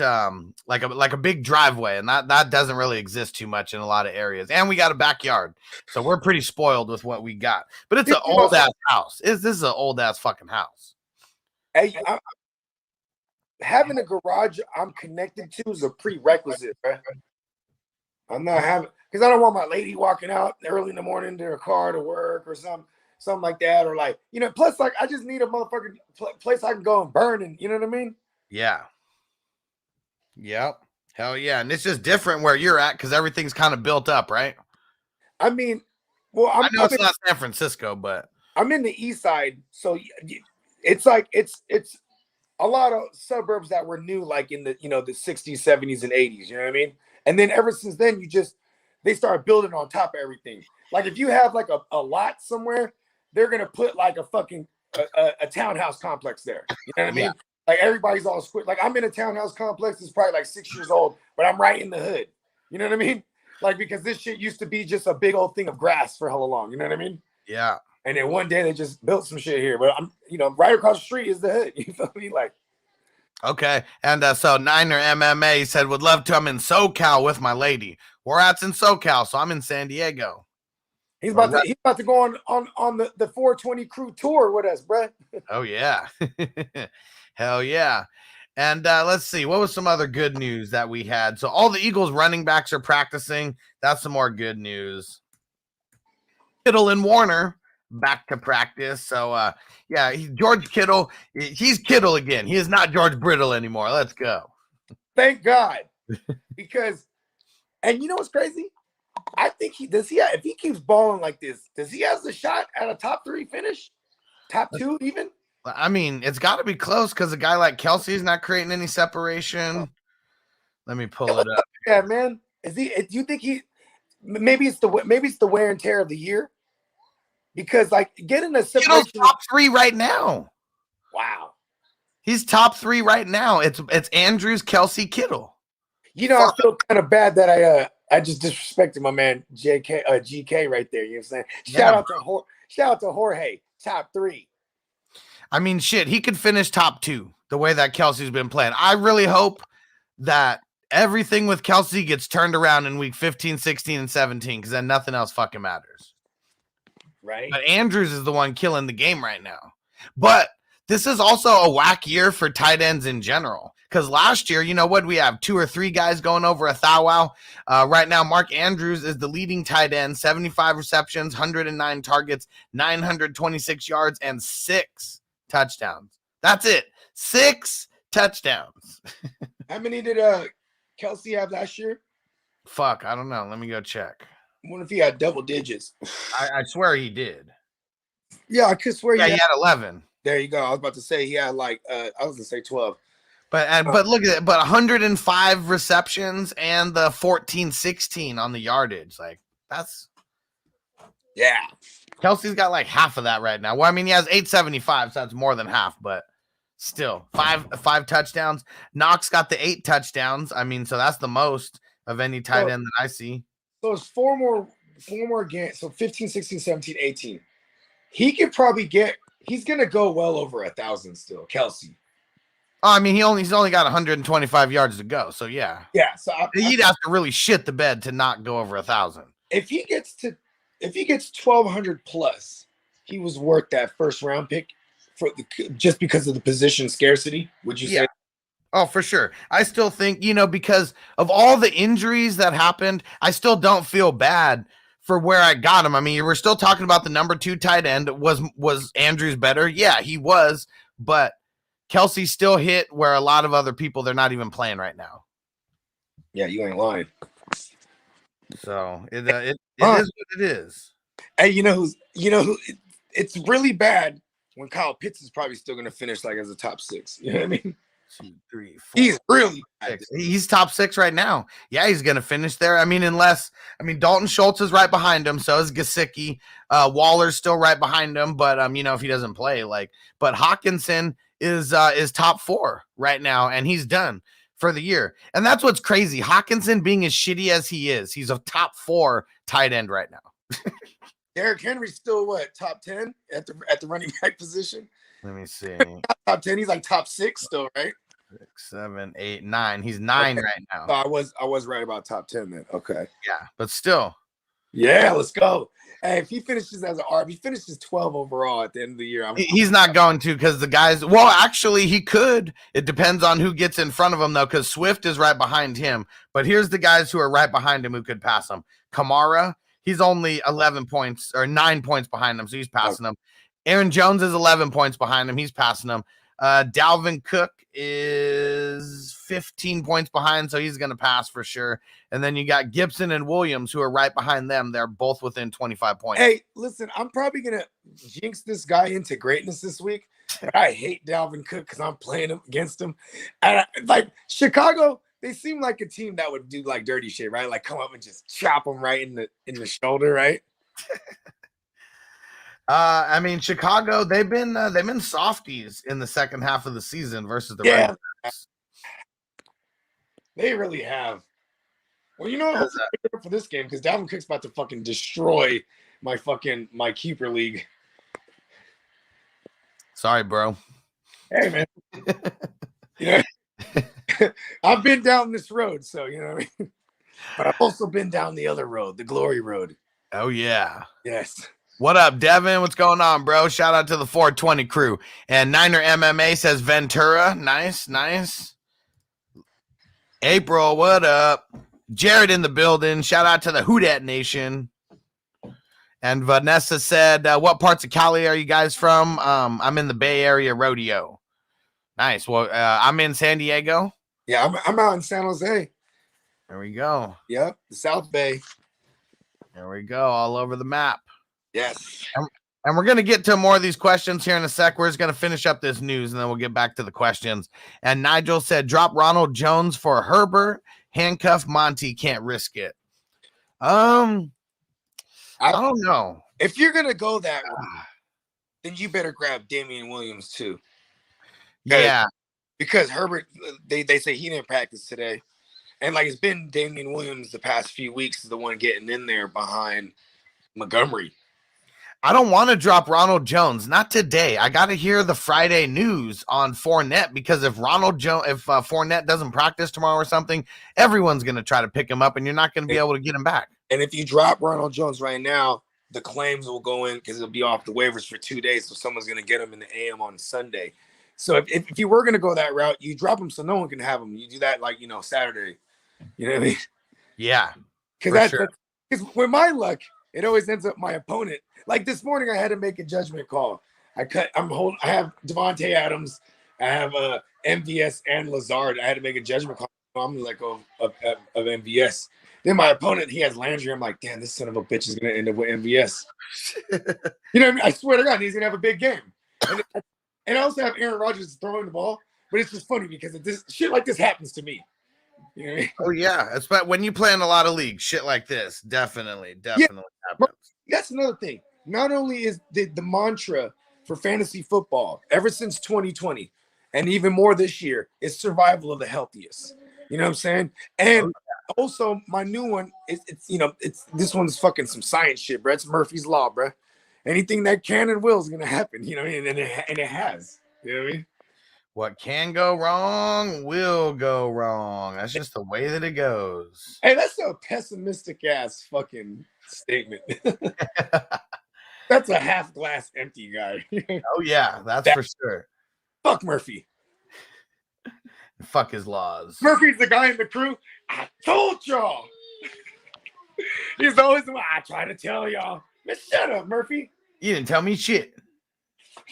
like a big driveway, and that doesn't really exist too much in a lot of areas. And we got a backyard, so we're pretty spoiled with what we got. But it's an old ass house. This is an old ass fucking house. Hey, having a garage I'm connected to is a prerequisite, right? I'm not having, because I don't want my lady walking out early in the morning to her car to work or something like that, or like, you know. Plus, like, I just need a motherfucking place I can go and burn, and you know what I mean? Yeah. Yep. Hell yeah. And it's just different where you're at because everything's kind of built up, right? I mean, well, I know it's not San Francisco, but I'm in the east side, so it's like it's a lot of suburbs that were new, like in the the 60s, 70s, and 80s. You know what I mean? And then ever since then, they start building on top of everything. Like if you have like a lot somewhere, they're gonna put like a fucking a townhouse complex there. You know what I mean? Yeah. Like everybody's all squid. Like I'm in a townhouse complex that's probably like 6 years old, but I'm right in the hood. You know what I mean? Like because this shit used to be just a big old thing of grass for hella long. You know what I mean? Yeah. And then one day they just built some shit here, but I'm right across the street is the hood. You feel me? Like. Okay. And so Niner MMA said would love to. I'm in SoCal with my lady. We're at in SoCal, so I'm in San Diego. He's about to go on the 420 crew tour with us, bro. Oh yeah. Hell yeah. And let's see, what was some other good news that we had? So all the Eagles running backs are practicing. That's some more good news. Kittle and Warner back to practice. So George Kittle, he's Kittle again. He is not George Brittle anymore. Let's go. Thank God. Because, and you know what's crazy? I think if he keeps balling like this, does he have a shot at a top 3 finish? Top 2 even? I mean, it's got to be close because a guy like Kelsey's not creating any separation. Let me pull it up. Yeah, man. Do you think maybe it's the wear and tear of the year? Because like getting a separation. Kittle's top 3 right now. Wow. He's top 3 right now. It's Andrews, Kelsey, Kittle. You know, I feel kind of bad that I just disrespected my man GK right there. You know what I'm saying? Shout out to Jorge, top 3. I mean, shit, he could finish top 2 the way that Kelsey's been playing. I really hope that everything with Kelsey gets turned around in week 15, 16, and 17 because then nothing else fucking matters. Right. But Andrews is the one killing the game right now. But this is also a whack year for tight ends in general. Because last year, you know what? We have 2 or 3 guys going over 1,000. Right now, Mark Andrews is the leading tight end, 75 receptions, 109 targets, 926 yards, and 6 touchdowns. That's it. 6 touchdowns. How many did Kelsey have last year? Fuck, I don't know. Let me go check. I wonder if he had double digits. I swear he did. Yeah, I could swear. Yeah, he had 11. There you go. I was about to say he had like I was gonna say 12. But look at it. But 105 receptions and the 14-16 on the yardage. Like that's Kelsey's got like half of that right now. Well, I mean, he has 875, so that's more than half. But still, five touchdowns. Knox got the 8 touchdowns. I mean, so that's the most of any tight end that I see. So it's four more games. So 15, 16, 17, 18. He could probably he's gonna go well over 1,000 still, Kelsey. I mean, he's only got 125 yards to go. So yeah. Yeah. So he'd have to really shit the bed to not go over 1,000. If he gets 1,200 plus, he was worth that first round pick just because of the position scarcity. Would you say? Oh, for sure. I still think, because of all the injuries that happened, I still don't feel bad for where I got him. I mean, we're still talking about the number 2 tight end. Was Andrews better? Yeah, he was. But Kelsey still hit where a lot of other people, they're not even playing right now. Yeah, you ain't lying. So it is what it is. Hey, it's really bad when Kyle Pitts is probably still going to finish like as a top 6. You know what I mean? 2, 3, 4. He's really bad. He's top 6 right now. Yeah, he's going to finish there. I mean, Dalton Schultz is right behind him. So is Gesicki. Waller's still right behind him. But, if he doesn't play, but Hawkinson is top 4 right now. And he's done for the year. And that's what's crazy. Hawkinson being as shitty as he is, he's a top 4 tight end right now. Derrick Henry's still top 10 at the running back position? Let me see. Top 10. He's like top 6 still, right? 6, 7, 8, 9. He's 9 right now. So I was right about top 10 then. Okay. Yeah, but still. Yeah, let's go. Hey, if he finishes as an RB, he finishes 12 overall at the end of the year. He's not going to because the guys. Well, actually, he could. It depends on who gets in front of him, though, because Swift is right behind him. But here's the guys who are right behind him who could pass him. Kamara, he's only 11 points or 9 points behind him, so he's passing him. Aaron Jones is 11 points behind him. He's passing him. Dalvin Cook is 15 points behind, so he's going to pass for sure. And then you got Gibson and Williams, who are right behind them. They're both within 25 points. Hey, listen, I'm probably going to jinx this guy into greatness this week. But I hate Dalvin Cook because I'm playing against him. And Chicago, they seem like a team that would do like dirty shit, right? Like come up and just chop him right in the shoulder, right? Chicago, they've been softies in the second half of the season versus the Ravens. They really have. Well, for this game because Dalvin Cook's about to fucking destroy my keeper league. Sorry, bro. Hey, man. I've been down this road, so you know what I mean. But I've also been down the other road, the glory road. Oh yeah. Yes. What up, Devin? What's going on, bro? Shout out to the 420 crew. And Niner MMA says Ventura. Nice. April, what up? Jared in the building. Shout out to the Houdat Nation. And Vanessa said, what parts of Cali are you guys from? I'm in the Bay Area Rodeo. Nice. Well, I'm in San Diego. Yeah, I'm out in San Jose. There we go. Yep, the South Bay. There we go. All over the map. Yes. And we're going to get to more of these questions here in a sec. We're just going to finish up this news, and then we'll get back to the questions. And Nigel said, drop Ronald Jones for Herbert. Handcuff Monty. Can't risk it. I don't know. If you're going to go that way, then you better grab Damian Williams too. Yeah. Because Herbert, they say he didn't practice today. And like it's been Damian Williams the past few weeks is the one getting in there behind Montgomery. I don't want to drop Ronald Jones. Not today. I got to hear the Friday news on Fournette, because if Fournette doesn't practice tomorrow or something, everyone's going to try to pick him up, and you're not going to be able to get him back. And if you drop Ronald Jones right now, the claims will go in because it'll be off the waivers for 2 days. So someone's going to get him in the AM on Sunday. So if you were going to go that route, you drop him so no one can have him. You do that like, Saturday. You know what I mean? Yeah. Because with my luck, it always ends up my opponent. Like this morning, I had to make a judgment call. I have Devontae Adams, I have MVS and Lazard. I had to make a judgment call. I'm gonna let go of MVS. Then my opponent, he has Landry. I'm like, damn, this son of a bitch is gonna end up with MVS. You know what I mean? I swear to God, he's gonna have a big game. And I also have Aaron Rodgers throwing the ball, but it's just funny because shit like this happens to me. You know what I mean? Oh yeah, it's but when you play in a lot of leagues, shit like this definitely happens. That's another thing. Not only is the mantra for fantasy football ever since 2020, and even more this year, is survival of the healthiest. You know what I'm saying? And also my new one is it's this one's fucking some science shit, bro. It's Murphy's Law, bro. Anything that can and will is gonna happen. You know what I mean? And it has. You know what I mean? What can go wrong will go wrong. That's just the way that it goes. Hey, that's a pessimistic ass fucking statement. That's a half glass empty guy. Oh yeah, that's for sure. Fuck Murphy. Fuck his laws. Murphy's the guy in the crew. I told y'all. He's always the one. I try to tell y'all. Man, shut up, Murphy. You didn't tell me shit.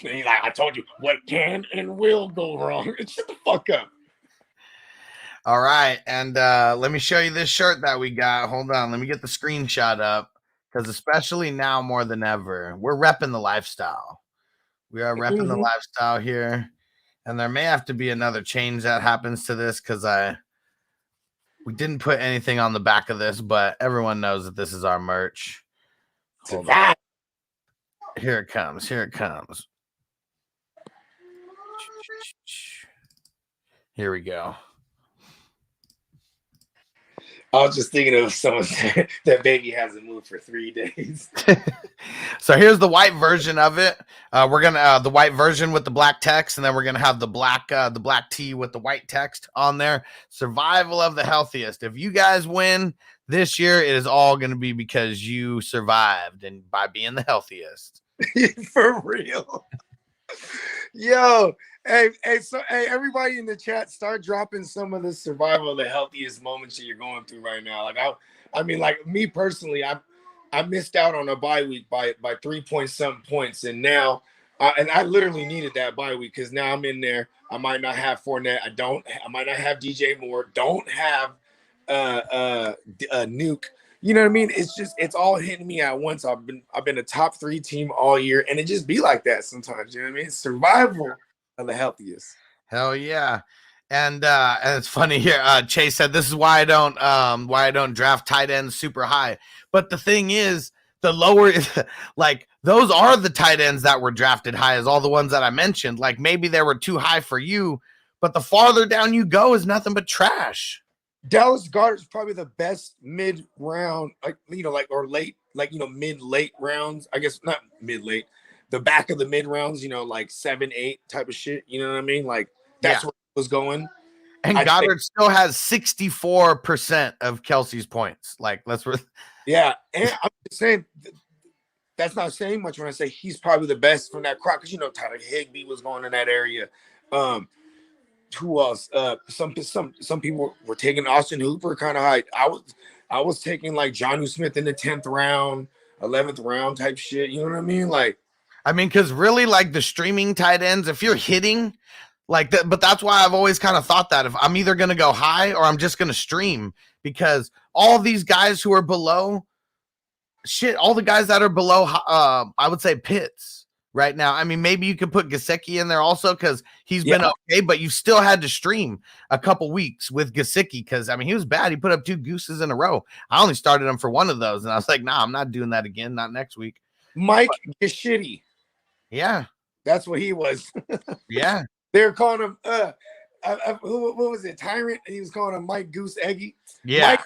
And he's like, I told you what can and will go wrong. Shut the fuck up. All right, and let me show you this shirt that we got. Hold on, let me get the screenshot up, because especially now more than ever, we're repping the lifestyle. We are repping the lifestyle here, and there may have to be another change that happens to this because we didn't put anything on the back of this, but everyone knows that this is our merch. Hold on. Here it comes. Here it comes. Here we go. I was just thinking of someone saying that baby hasn't moved for 3 days. So here's the white version of it. We're gonna the white version with the black text, and then we're gonna have the black tee with the white text on there. Survival of the healthiest. If you guys win this year, it is all gonna be because you survived and by being the healthiest. For real. Yo, hey, everybody in the chat, start dropping some of the survival of the healthiest moments that you're going through right now. Like I mean, like me personally, I missed out on a bye week by 3 point something points, and now and I literally needed that bye week because now I'm in there. I might not have Fournette. I might not have DJ Moore. Don't have Nuke. You know what I mean? It's all hitting me at once. I've been a top 3 team all year, and it just be like that sometimes. You know what I mean? Survival of the healthiest. Hell yeah. And it's funny here. Chase said this is why I don't draft tight ends super high. But the thing is, the lower like those are the tight ends that were drafted high, as all the ones that I mentioned. Like maybe they were too high for you, but the farther down you go is nothing but trash. Dallas Goedert is probably the best mid-round, or late, mid-late rounds. I guess not mid-late, the back of the mid-rounds, like 7, 8 type of shit. You know what I mean? Like that's where it was going. And Goddard still has 64% of Kelsey's points. Like yeah, and I'm just saying that's not saying much when I say he's probably the best from that crowd because Tyler Higbee was going in that area. Who else? Some people were taking Austin Hooper kind of high. I was taking like Jonnu Smith in the 10th round, 11th round type shit. You know what I mean? Like, because really, like the streaming tight ends, if you're hitting, Like that, but that's why I've always kind of thought that if I'm either going to go high or I'm just going to stream, because all these guys who are below all the guys that are below, I would say Pitts right now. I mean, maybe you could put Gesicki in there also because he's been okay, but you still had to stream a couple weeks with Gesicki because, I mean, he was bad. He put up 2 gooses in a row. I only started him for one of those, and I was like, nah, I'm not doing that again. Not next week. Mike Gesicki. Yeah. That's what he was. Yeah. They were calling him, what was it? Tyrant? He was calling him Mike Goose Eggy. Yeah.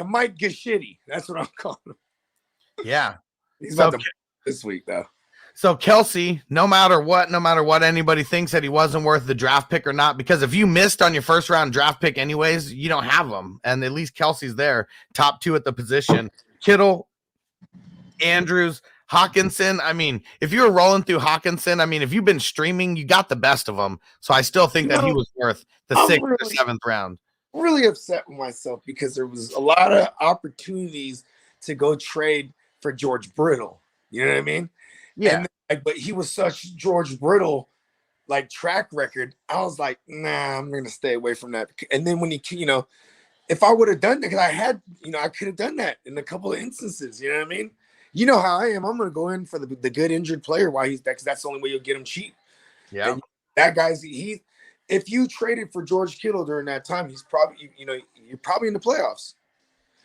Mike Gesicki. That's what I'm calling him. Yeah. He's about to this week, though. So Kelsey, no matter what anybody thinks that he wasn't worth the draft pick or not, because if you missed on your first round draft pick anyways, you don't have him. And at least Kelsey's there, top 2 at the position. Kittle, Andrews, Hawkinson. I mean, if you were rolling through Hawkinson, I mean, if you've been streaming, you got the best of them. So I still think that he was worth the 6th or 7th round. Really upset with myself because there was a lot of opportunities to go trade for George Brittle. You know what I mean? Yeah. And, but he was such George Brittle like track record. I was like, nah, I'm gonna stay away from that. And then when he, if I would have done that, because I had, I could have done that in a couple of instances. You know what I mean? You know how I am. I'm gonna go in for the good injured player while he's back, because that's the only way you'll get him cheap. Yeah. And that guy's if you traded for George Kittle during that time, he's probably, you're probably in the playoffs.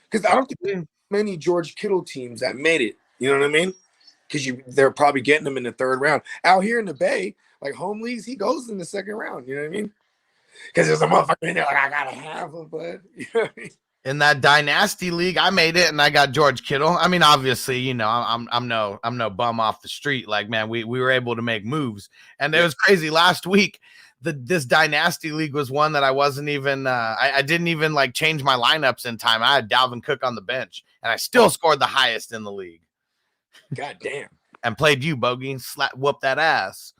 Because I don't think there's many George Kittle teams that made it. You know what I mean? Because they're probably getting him in the 3rd round. Out here in the Bay, like home leagues, he goes in the 2nd round. You know what I mean? Because there's a motherfucker in there like, I gotta have him, bud. You know what I mean? In that dynasty league, I made it and I got George Kittle. I mean, obviously, I'm no bum off the street. Like, man, we were able to make moves, and it was crazy last week. This dynasty league was one that I wasn't even I didn't even like change my lineups in time. I had Dalvin Cook on the bench, and I still scored the highest in the league. God damn. And played you, Bogey. Whoop that ass.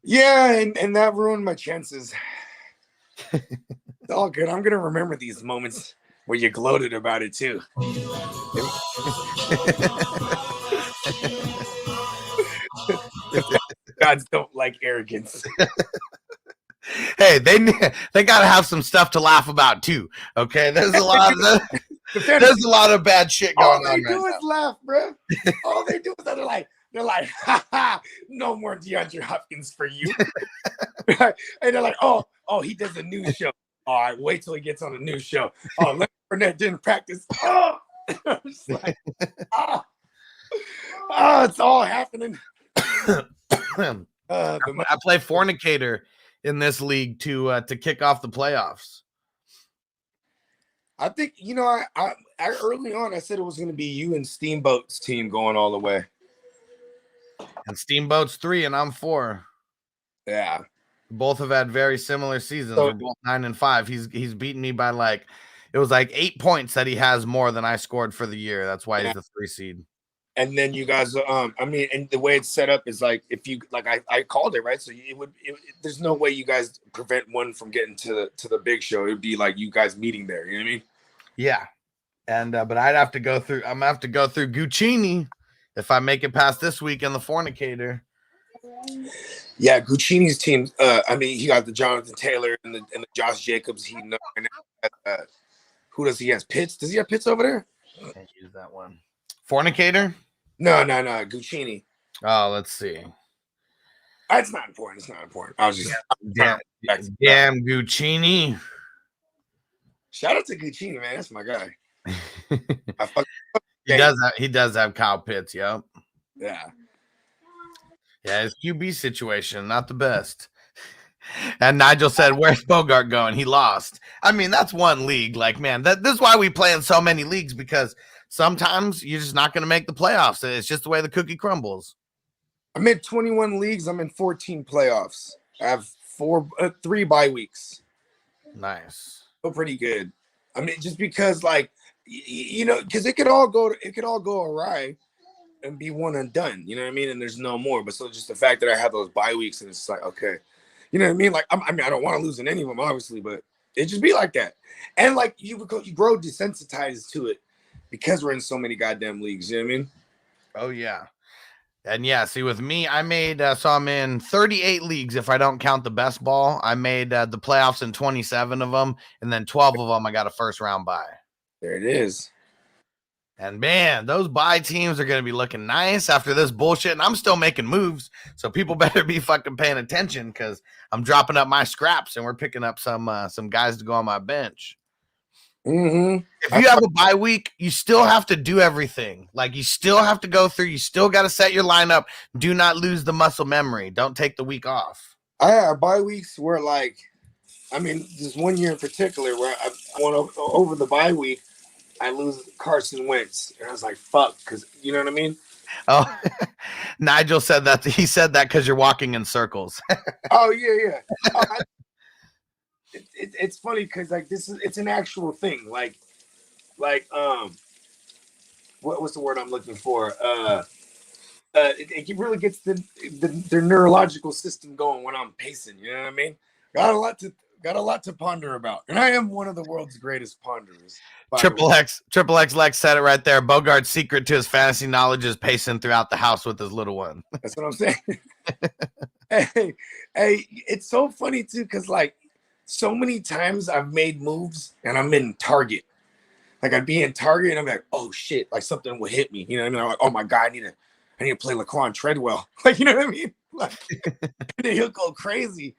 Yeah, and that ruined my chances. It's all good. I'm gonna remember these moments where you gloated about it too. Gods don't like arrogance. Hey, they gotta have some stuff to laugh about too. Okay, there's a lot of bad shit going on. All they do is laugh, bro. All they do is they're like, ha ha, no more DeAndre Hopkins for you. And they're like, oh, he does a new show. All right, wait till he gets on a new show. Oh, Leonard Fournette didn't practice. Oh, it's like, it's all happening. I play Fornicator in this league to kick off the playoffs. I think I early on I said it was going to be you and Steamboat's team going all the way. And Steamboat's 3 and I'm 4. Yeah. Both have had very similar seasons. We're both 9 and 5. He's beaten me by it was 8 points that he has more than I scored for the year. That's why he's the 3 seed. And then you guys, and the way it's set up is if you I called it right, so there's no way you guys prevent one from getting to the big show. It'd be like you guys meeting there. You know what I mean? Yeah, and but I'd have to go through. I'm gonna have to go through Guccini if I make it past this week in the Fornicator. Yeah, Guccini's team. He got the Jonathan Taylor and the Josh Jacobs. Who does he have? Pitts? Does he have Pitts over there? Can't use that one. Fornicator? No. Guccini. Oh, let's see. It's not important. I was just damn Guccini. Shout out to Guccini, man. That's my guy. He does have Kyle Pitts. Yep. Yeah. Yeah, his QB situation not the best. And Nigel said, "Where's Bogart going? He lost." I mean, that's one league. Like, man, this is why we play in so many leagues, because sometimes you're just not going to make the playoffs. It's just the way the cookie crumbles. I'm in 21 leagues. I'm in 14 playoffs. I have 3 bye weeks. Nice. So pretty good. I mean, just because, because it could all go awry and be one and done. You know what I mean? And there's no more. But so just the fact that I have those bye weeks, and it's like, okay, you know what I mean? Like, I don't want to lose in any of them, obviously, but it just be like that. And you grow desensitized to it because we're in so many goddamn leagues. You know what I mean? Oh yeah. And yeah, see, with me, I made so I'm in 38 leagues if I don't count the best ball. I made the playoffs in 27 of them, and then 12 of them I got a first round bye. There it is. And man, those bye teams are going to be looking nice after this bullshit. And I'm still making moves, so people better be fucking paying attention because I'm dropping up my scraps and we're picking up some guys to go on my bench. Mm-hmm. If you have a bye week, you still have to do everything. Like you still have to go through. You still got to set your lineup. Do not lose the muscle memory. Don't take the week off. I had bye weeks where, like, I mean, this one year in particular where I went over the bye week, I lose Carson Wentz, and I was like, "Fuck," because you know what I mean. Oh, Nigel said that. He said that because you're walking in circles. Oh yeah. It's funny because like it's an actual thing. Like what's the word I'm looking for? It really gets their neurological system going when I'm pacing. You know what I mean? Got a lot to ponder about, and I am one of the world's greatest ponderers. Triple X Lex said it right there. Bogard's secret to his fantasy knowledge is pacing throughout the house with his little one. That's what I'm saying. hey, it's so funny too, because like so many times I've made moves and I'm in Target. Like I'd be in Target and I'm like, oh shit, like something would hit me. You know what I mean? I'm like, oh my God, I need to play Laquan Treadwell. Like, you know what I mean? Like, and then he'll go crazy.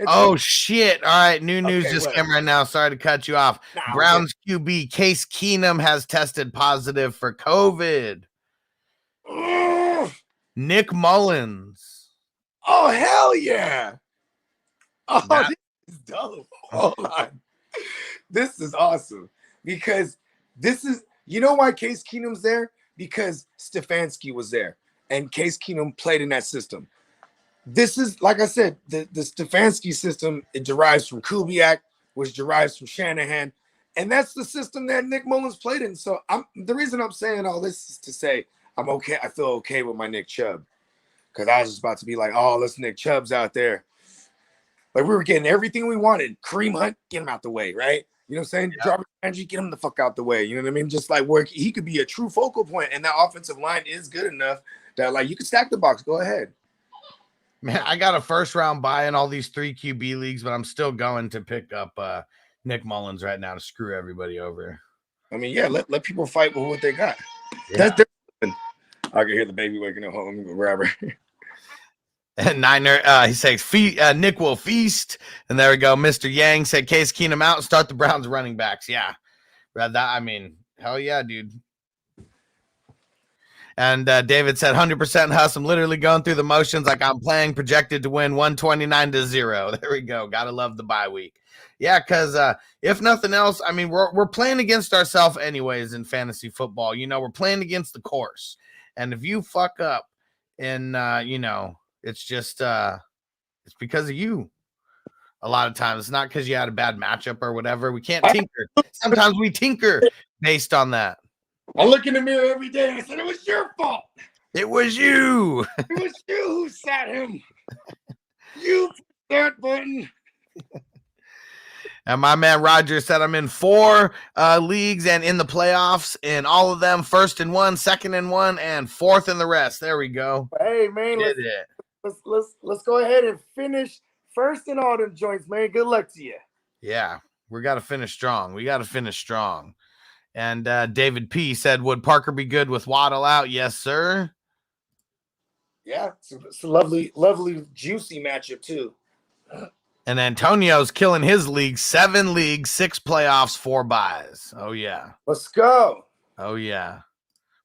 Oh shit. All right. New news just came right now. Sorry to cut you off. Browns QB Case Keenum has tested positive for COVID. Nick Mullins. Oh, hell yeah. Oh, this is dope. Hold on. This is awesome. Because you know why Case Keenum's there? Because Stefanski was there. And Case Keenum played in that system. This is, like I said, the Stefanski system, it derives from Kubiak, which derives from Shanahan. And that's the system that Nick Mullins played in. So the reason I'm saying all this is to say I'm okay. I feel okay with my Nick Chubb. Because I was just about to be like, oh, let's Nick Chubb's out there. Like we were getting everything we wanted. Kareem Hunt, get him out the way, right? You know what I'm saying? Yeah. Jarvis Landry, get him the fuck out the way. You know what I mean? Just like where he could be a true focal point, and that offensive line is good enough that like you can stack the box. Go ahead. Man, I got a first round buy in all these 3 QB leagues, but I'm still going to pick up Nick Mullins right now to screw everybody over. I mean, yeah, let people fight with what they got. Yeah. I can hear the baby waking up. Hold on, let me go grab her. And Niner, he says, Nick will feast. And there we go. Mr. Yang said, Case Keenum out and start the Browns running backs. Yeah. I mean, hell yeah, dude. And David said, 100% Huss. I'm literally going through the motions like I'm playing, projected to win 129-0. There we go. Gotta love the bye week. Yeah, because if nothing else, I mean, we're playing against ourselves anyways in fantasy football. You know, we're playing against the course. And if you fuck up and, it's just it's because of you. A lot of times it's not because you had a bad matchup or whatever. We can't tinker. Sometimes we tinker based on that. I look in the mirror every day and I said, it was your fault. It was you. It was you who sat him. You that button. And my man Roger said I'm in 4 leagues and in the playoffs, in all of them, 1st in 1, 2nd in 1, and 4th in the rest. There we go. Hey man, let's go ahead and finish first in all them joints, man. Good luck to you. Yeah, we got to finish strong. And David P said, would Parker be good with Waddle out? Yes, sir. Yeah, it's a lovely, juicy matchup too. And Antonio's killing his league. 7 leagues, 6 playoffs, 4 buys. Oh, yeah. Let's go. Oh, yeah.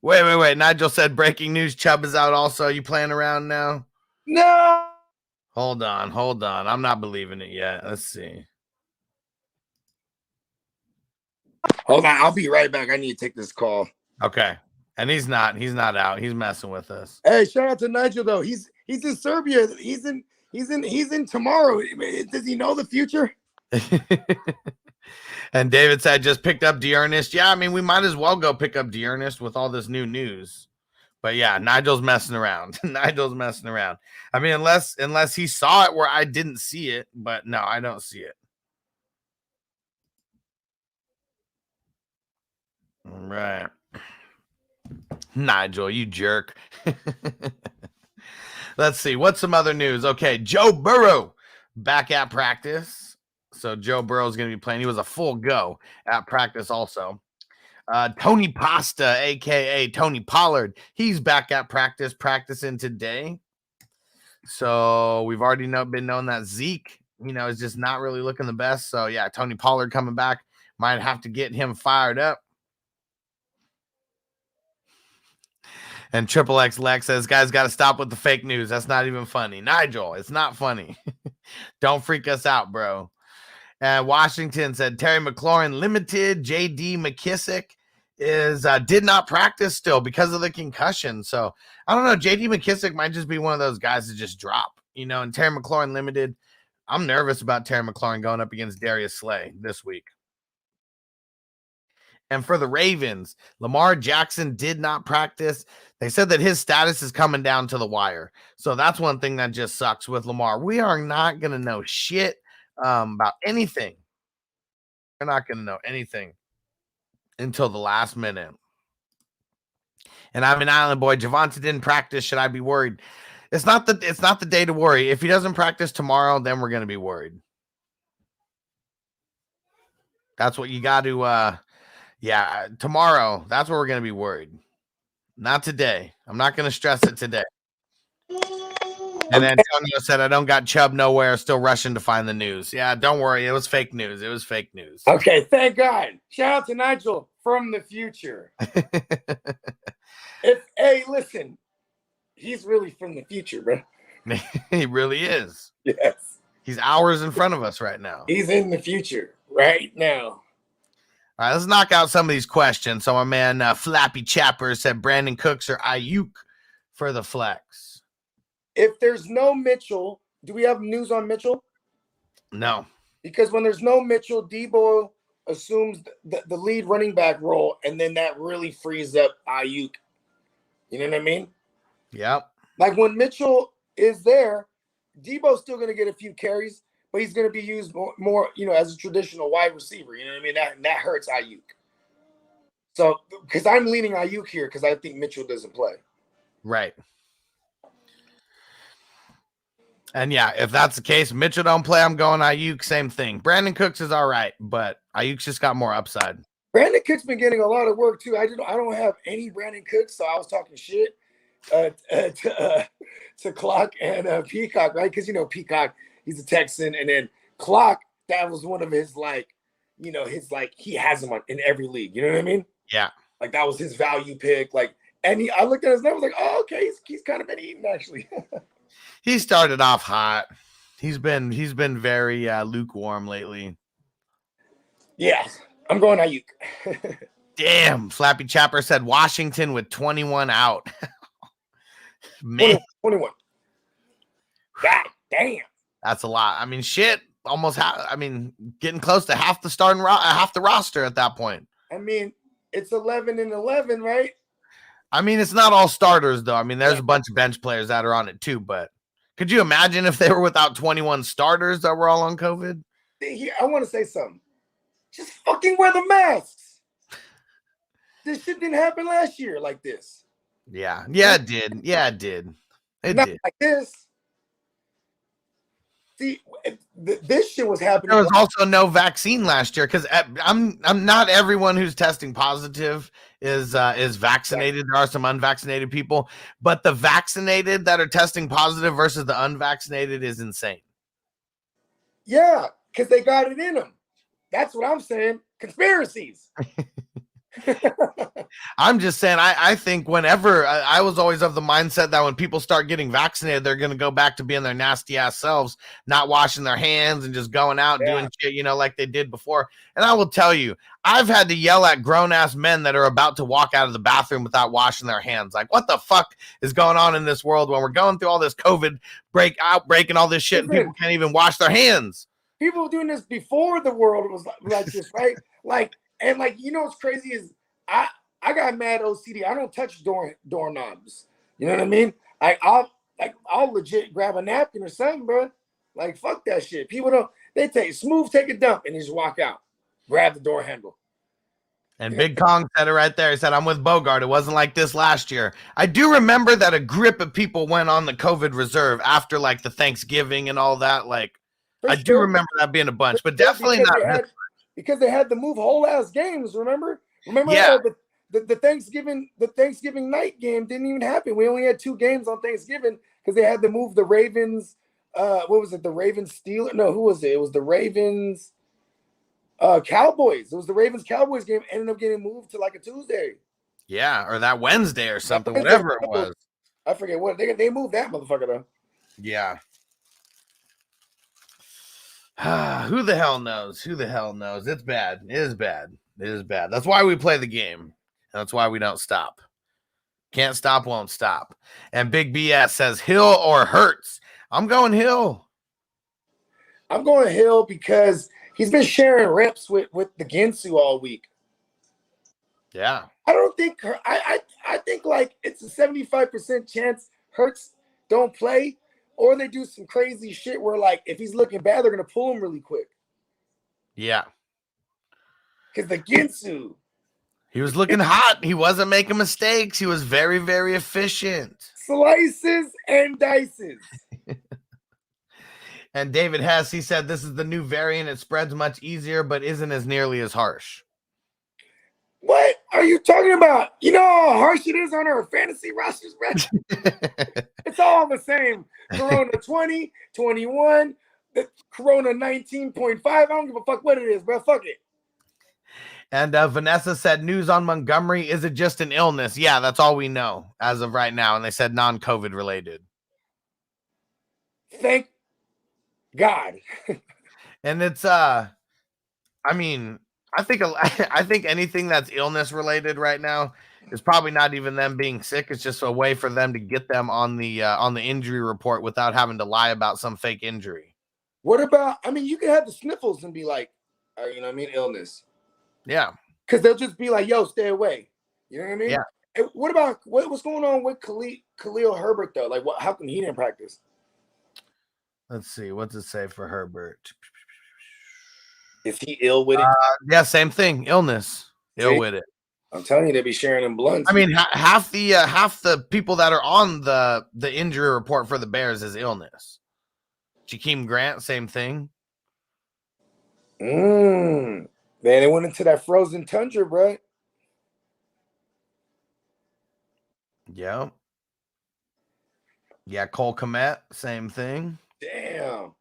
Wait. Nigel said breaking news. Chubb is out also. You playing around now? No. Hold on. I'm not believing it yet. Let's see. Hold on. I'll be right back. I need to take this call. Okay. And he's not out. He's messing with us. Hey, shout out to Nigel though. He's in Serbia. He's in tomorrow. Does he know the future? And David said just picked up Dearness. Yeah, I mean we might as well go pick up Dearness with all this new news. But yeah, Nigel's messing around. I mean, unless he saw it where I didn't see it, but no, I don't see it. All right. Nigel, you jerk. Let's see. What's some other news? Okay, Joe Burrow back at practice. So Joe Burrow is going to be playing. He was a full go at practice also. Tony Pasta, a.k.a. Tony Pollard, he's back at practice, practicing today. So we've already been known that Zeke, is just not really looking the best. So, yeah, Tony Pollard coming back. Might have to get him fired up. And Triple X Lex says, guys, got to stop with the fake news. That's not even funny. Nigel, it's not funny. Don't freak us out, bro. And Washington said Terry McLaurin limited. J.D. McKissick did not practice still because of the concussion. So I don't know. J.D. McKissick might just be one of those guys that just drop, and Terry McLaurin limited. I'm nervous about Terry McLaurin going up against Darius Slay this week. And for the Ravens, Lamar Jackson did not practice. They said that his status is coming down to the wire. So that's one thing that just sucks with Lamar. We are not going to know shit about anything. We're not going to know anything until the last minute. And I'm an Island boy. Javonte didn't practice. Should I be worried? It's not the day to worry. If he doesn't practice tomorrow, then we're going to be worried. That's what you got to tomorrow, that's where we're going to be worried. Not today. I'm not going to stress it today. And then Antonio said, I don't got Chubb nowhere, still rushing to find the news. Yeah, don't worry. It was fake news. Okay, thank God. Shout out to Nigel from the future. Hey, listen, he's really from the future, bro. He really is. Yes. He's hours in front of us right now. He's in the future right now. All right, let's knock out some of these questions. So my man Flappy Chapper said Brandon Cooks or Ayuk for the flex. If there's no Mitchell, do we have news on Mitchell? No. Because when there's no Mitchell, Debo assumes the lead running back role, and then that really frees up Ayuk. You know what I mean? Yep. Like when Mitchell is there, Debo's still going to get a few carries, but he's going to be used more, as a traditional wide receiver. You know what I mean? That hurts Ayuk. So, because I'm leaning Ayuk here because I think Mitchell doesn't play. Right. And yeah, if that's the case, Mitchell don't play, I'm going Ayuk, same thing. Brandon Cooks is all right, but Ayuk's just got more upside. Brandon Cooks been getting a lot of work too. I don't have any Brandon Cooks, so I was talking shit to Clock and Peacock, right? Because Peacock, he's a Texan, and then Clock, that was one of his he has him in every league. You know what I mean? Yeah. Like that was his value pick. I looked at his numbers like, oh, okay, he's kind of been eating actually. He started off hot. He's been very lukewarm lately. Yeah, I'm going Ayuk. Damn, Flappy Chapper said Washington with 21 out. Man, 21. God damn. That's a lot. I mean, shit. Almost getting close to half the roster at that point. I mean, it's 11 and 11, right? I mean, it's not all starters though. I mean, there's a bunch of bench players that are on it too. But could you imagine if they were without 21 starters that were all on COVID? I want to say something. Just fucking wear the masks. This shit didn't happen last year like this. Yeah, it did. It did. Not like this. See, this shit was happening. There was also no vaccine last year because I'm not everyone who's testing positive is vaccinated. There are some unvaccinated people, but the vaccinated that are testing positive versus the unvaccinated is insane. Yeah, because they got it in them. That's what I'm saying. Conspiracies. I'm just saying, I think whenever I was always of the mindset that when people start getting vaccinated, they're going to go back to being their nasty ass selves, not washing their hands and just going out doing shit, like they did before. And I will tell you, I've had to yell at grown ass men that are about to walk out of the bathroom without washing their hands. Like, what the fuck is going on in this world when we're going through all this COVID outbreak and all this shit and people can't even wash their hands? People were doing this before the world was like this, right? And what's crazy is I got mad OCD. I don't touch doorknobs. You know what I mean? I'll legit grab a napkin or something, bro. Like fuck that shit. People don't. They take a dump and just walk out. Grab the door handle. And Big Kong said it right there. He said, I'm with Bogard. It wasn't like this last year. I do remember that a grip of people went on the COVID reserve after like the Thanksgiving and all that. Like, For I do sure. remember that being a bunch, but Sure, definitely not. because they had to move whole ass games. Remember? Yeah. The Thanksgiving night game didn't even happen. We only had 2 games on Thanksgiving because they had to move the Ravens. What was it? The Ravens Steelers? No, who was it? It was the Ravens Cowboys. It was the Ravens Cowboys game. Ended up getting moved to like a Tuesday. Yeah, or that Wednesday or something, whatever it was. I forget what they moved that motherfucker though. Yeah. Who the hell knows? Who the hell knows? It's bad. It is bad. It is bad. That's why we play the game. And that's why we don't stop. Can't stop, won't stop. And Big BS says Hill or Hurts. I'm going Hill. I'm going Hill because he's been sharing reps with the Ginsu all week. Yeah. I don't think I think like it's a 75% chance Hurts don't play, or they do some crazy shit where like if he's looking bad, they're gonna pull him really quick. Yeah. Because the Ginsu, he was looking hot. He wasn't making mistakes. He was very, very efficient. Slices and dices. And David Hess, he said this is the new variant. It spreads much easier, but isn't as nearly as harsh. What are you talking about? You know how harsh it is on our fantasy rosters, bro? It's all the same. Corona 20, 21, the Corona 19.5. I don't give a fuck what it is, bro. Fuck it. And Vanessa said news on Montgomery. Is it just an illness? Yeah, that's all we know as of right now. And they said non-COVID related. Thank God. And it's, I mean, I think anything that's illness related right now is probably not even them being sick. It's just a way for them to get them on the injury report without having to lie about some fake injury. What about, I mean, you can have the sniffles and be like, you know what I mean, illness. Yeah. Because they'll just be like, yo, stay away. You know what I mean? Yeah. And what about, what's going on with Khalil Herbert, though? Like, how come he didn't practice? Let's see. What's it say for Herbert? Is he ill with it? Yeah, same thing. Illness. Ill with it. I'm telling you, they be sharing them blunts. I mean, half the people that are on the injury report for the Bears is illness. Jakeem Grant, same thing. Man, they went into that frozen tundra, bro. Yeah. Yeah, Cole Kmet, same thing. Damn.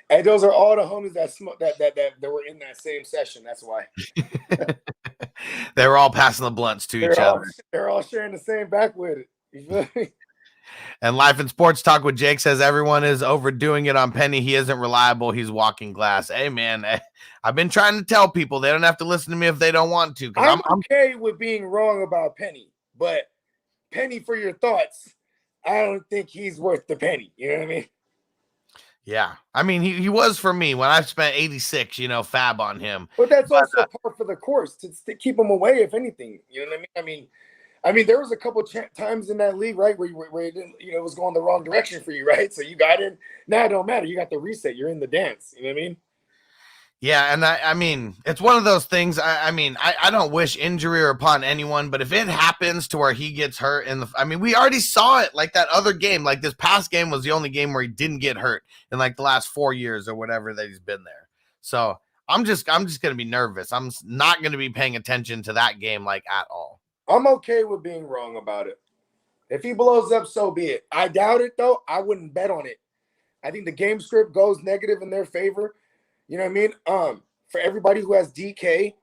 And those are all the homies that were in that same session. That's why. They were all passing the blunts to each other. They're all sharing the same back with it. You feel me? And Life and Sports Talk with Jake says everyone is overdoing it on Penny. He isn't reliable. He's walking glass. Hey, man, I've been trying to tell people they don't have to listen to me if they don't want to. I'm okay with being wrong about Penny, but Penny, for your thoughts, I don't think he's worth the penny. You know what I mean? Yeah. I mean, he was for me when I spent 86, fab on him. But that's also part for the course to keep him away, if anything. You know what I mean? I mean, there was a couple times in that league, right, where it didn't, it was going the wrong direction for you, right? So you got in. Now it don't matter. You got the reset. You're in the dance. You know what I mean? Yeah, and I mean, it's one of those things. I don't wish injury upon anyone, but if it happens to where he gets hurt we already saw it. Like that other game, like this past game was the only game where he didn't get hurt in like the last 4 years or whatever that he's been there. So I'm just gonna be nervous. I'm not gonna be paying attention to that game like at all. I'm okay with being wrong about it. If he blows up, so be it. I doubt it though. I wouldn't bet on it. I think the game script goes negative in their favor. You know what I mean? For everybody who has DK,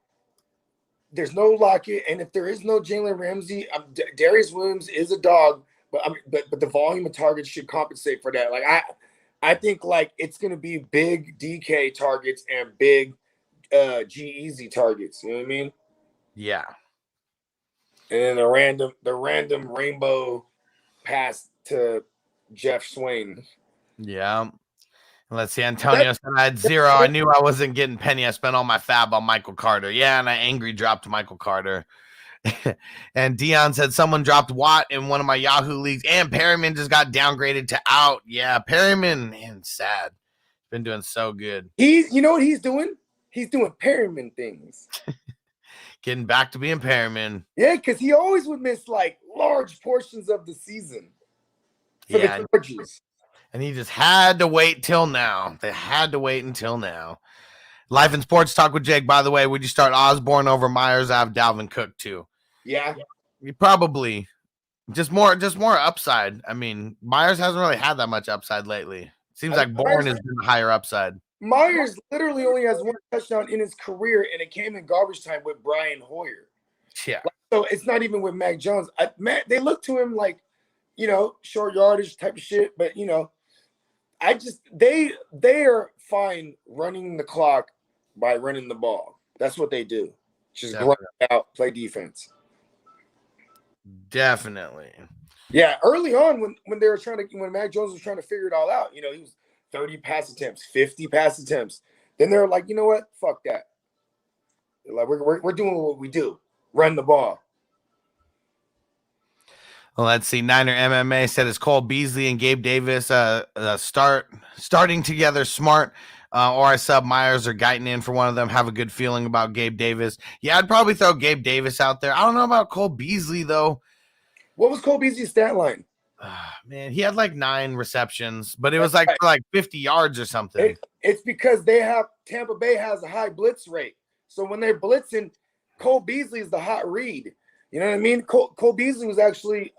there's no Lockett, and if there is no Jalen Ramsey, Darius Williams is a dog, but the volume of targets should compensate for that. Like I think like it's gonna be big DK targets and big G-Easy targets. You know what I mean? Yeah. And then the random rainbow pass to Jeff Swain. Yeah. Let's see. Antonio said I had 0. I knew I wasn't getting penny. I spent all my fab on Michael Carter. Yeah, and I angry dropped Michael Carter. And Dion said someone dropped Watt in one of my Yahoo leagues, and Perryman just got downgraded to out. Yeah, Perryman, man, sad. Been doing so good. You know what he's doing? He's doing Perryman things. Getting back to being Perryman. Yeah, because he always would miss like large portions of the season for the Chargers. And he just had to wait till now. They had to wait until now. Life and Sports Talk with Jake. By the way, would you start Osborne over Myers? I have Dalvin Cook too. Yeah. You probably just more upside. I mean, Myers hasn't really had that much upside lately. Seems like Bourne has been higher upside. Myers literally only has one touchdown in his career, and it came in garbage time with Brian Hoyer. Yeah. So it's not even with Mac Jones. They look to him like, short yardage type of shit. But, they are fine running the clock by running the ball. That's what they do. Just grind out, play defense. Definitely. Yeah, early on when they were when Mac Jones was trying to figure it all out, he was 30 pass attempts, 50 pass attempts. Then they're like, you know what? Fuck that. They're like, we're doing what we do. Run the ball. Well, let's see. Niner MMA said it's Cole Beasley and Gabe Davis starting together smart. Or I sub Myers or Guyton in for one of them. Have a good feeling about Gabe Davis. Yeah, I'd probably throw Gabe Davis out there. I don't know about Cole Beasley, though. What was Cole Beasley's stat line? Man, he had like 9 receptions, but it was like for like 50 yards or something. It's because Tampa Bay has a high blitz rate. So when they're blitzing, Cole Beasley is the hot read. You know what I mean? Cole Beasley was actually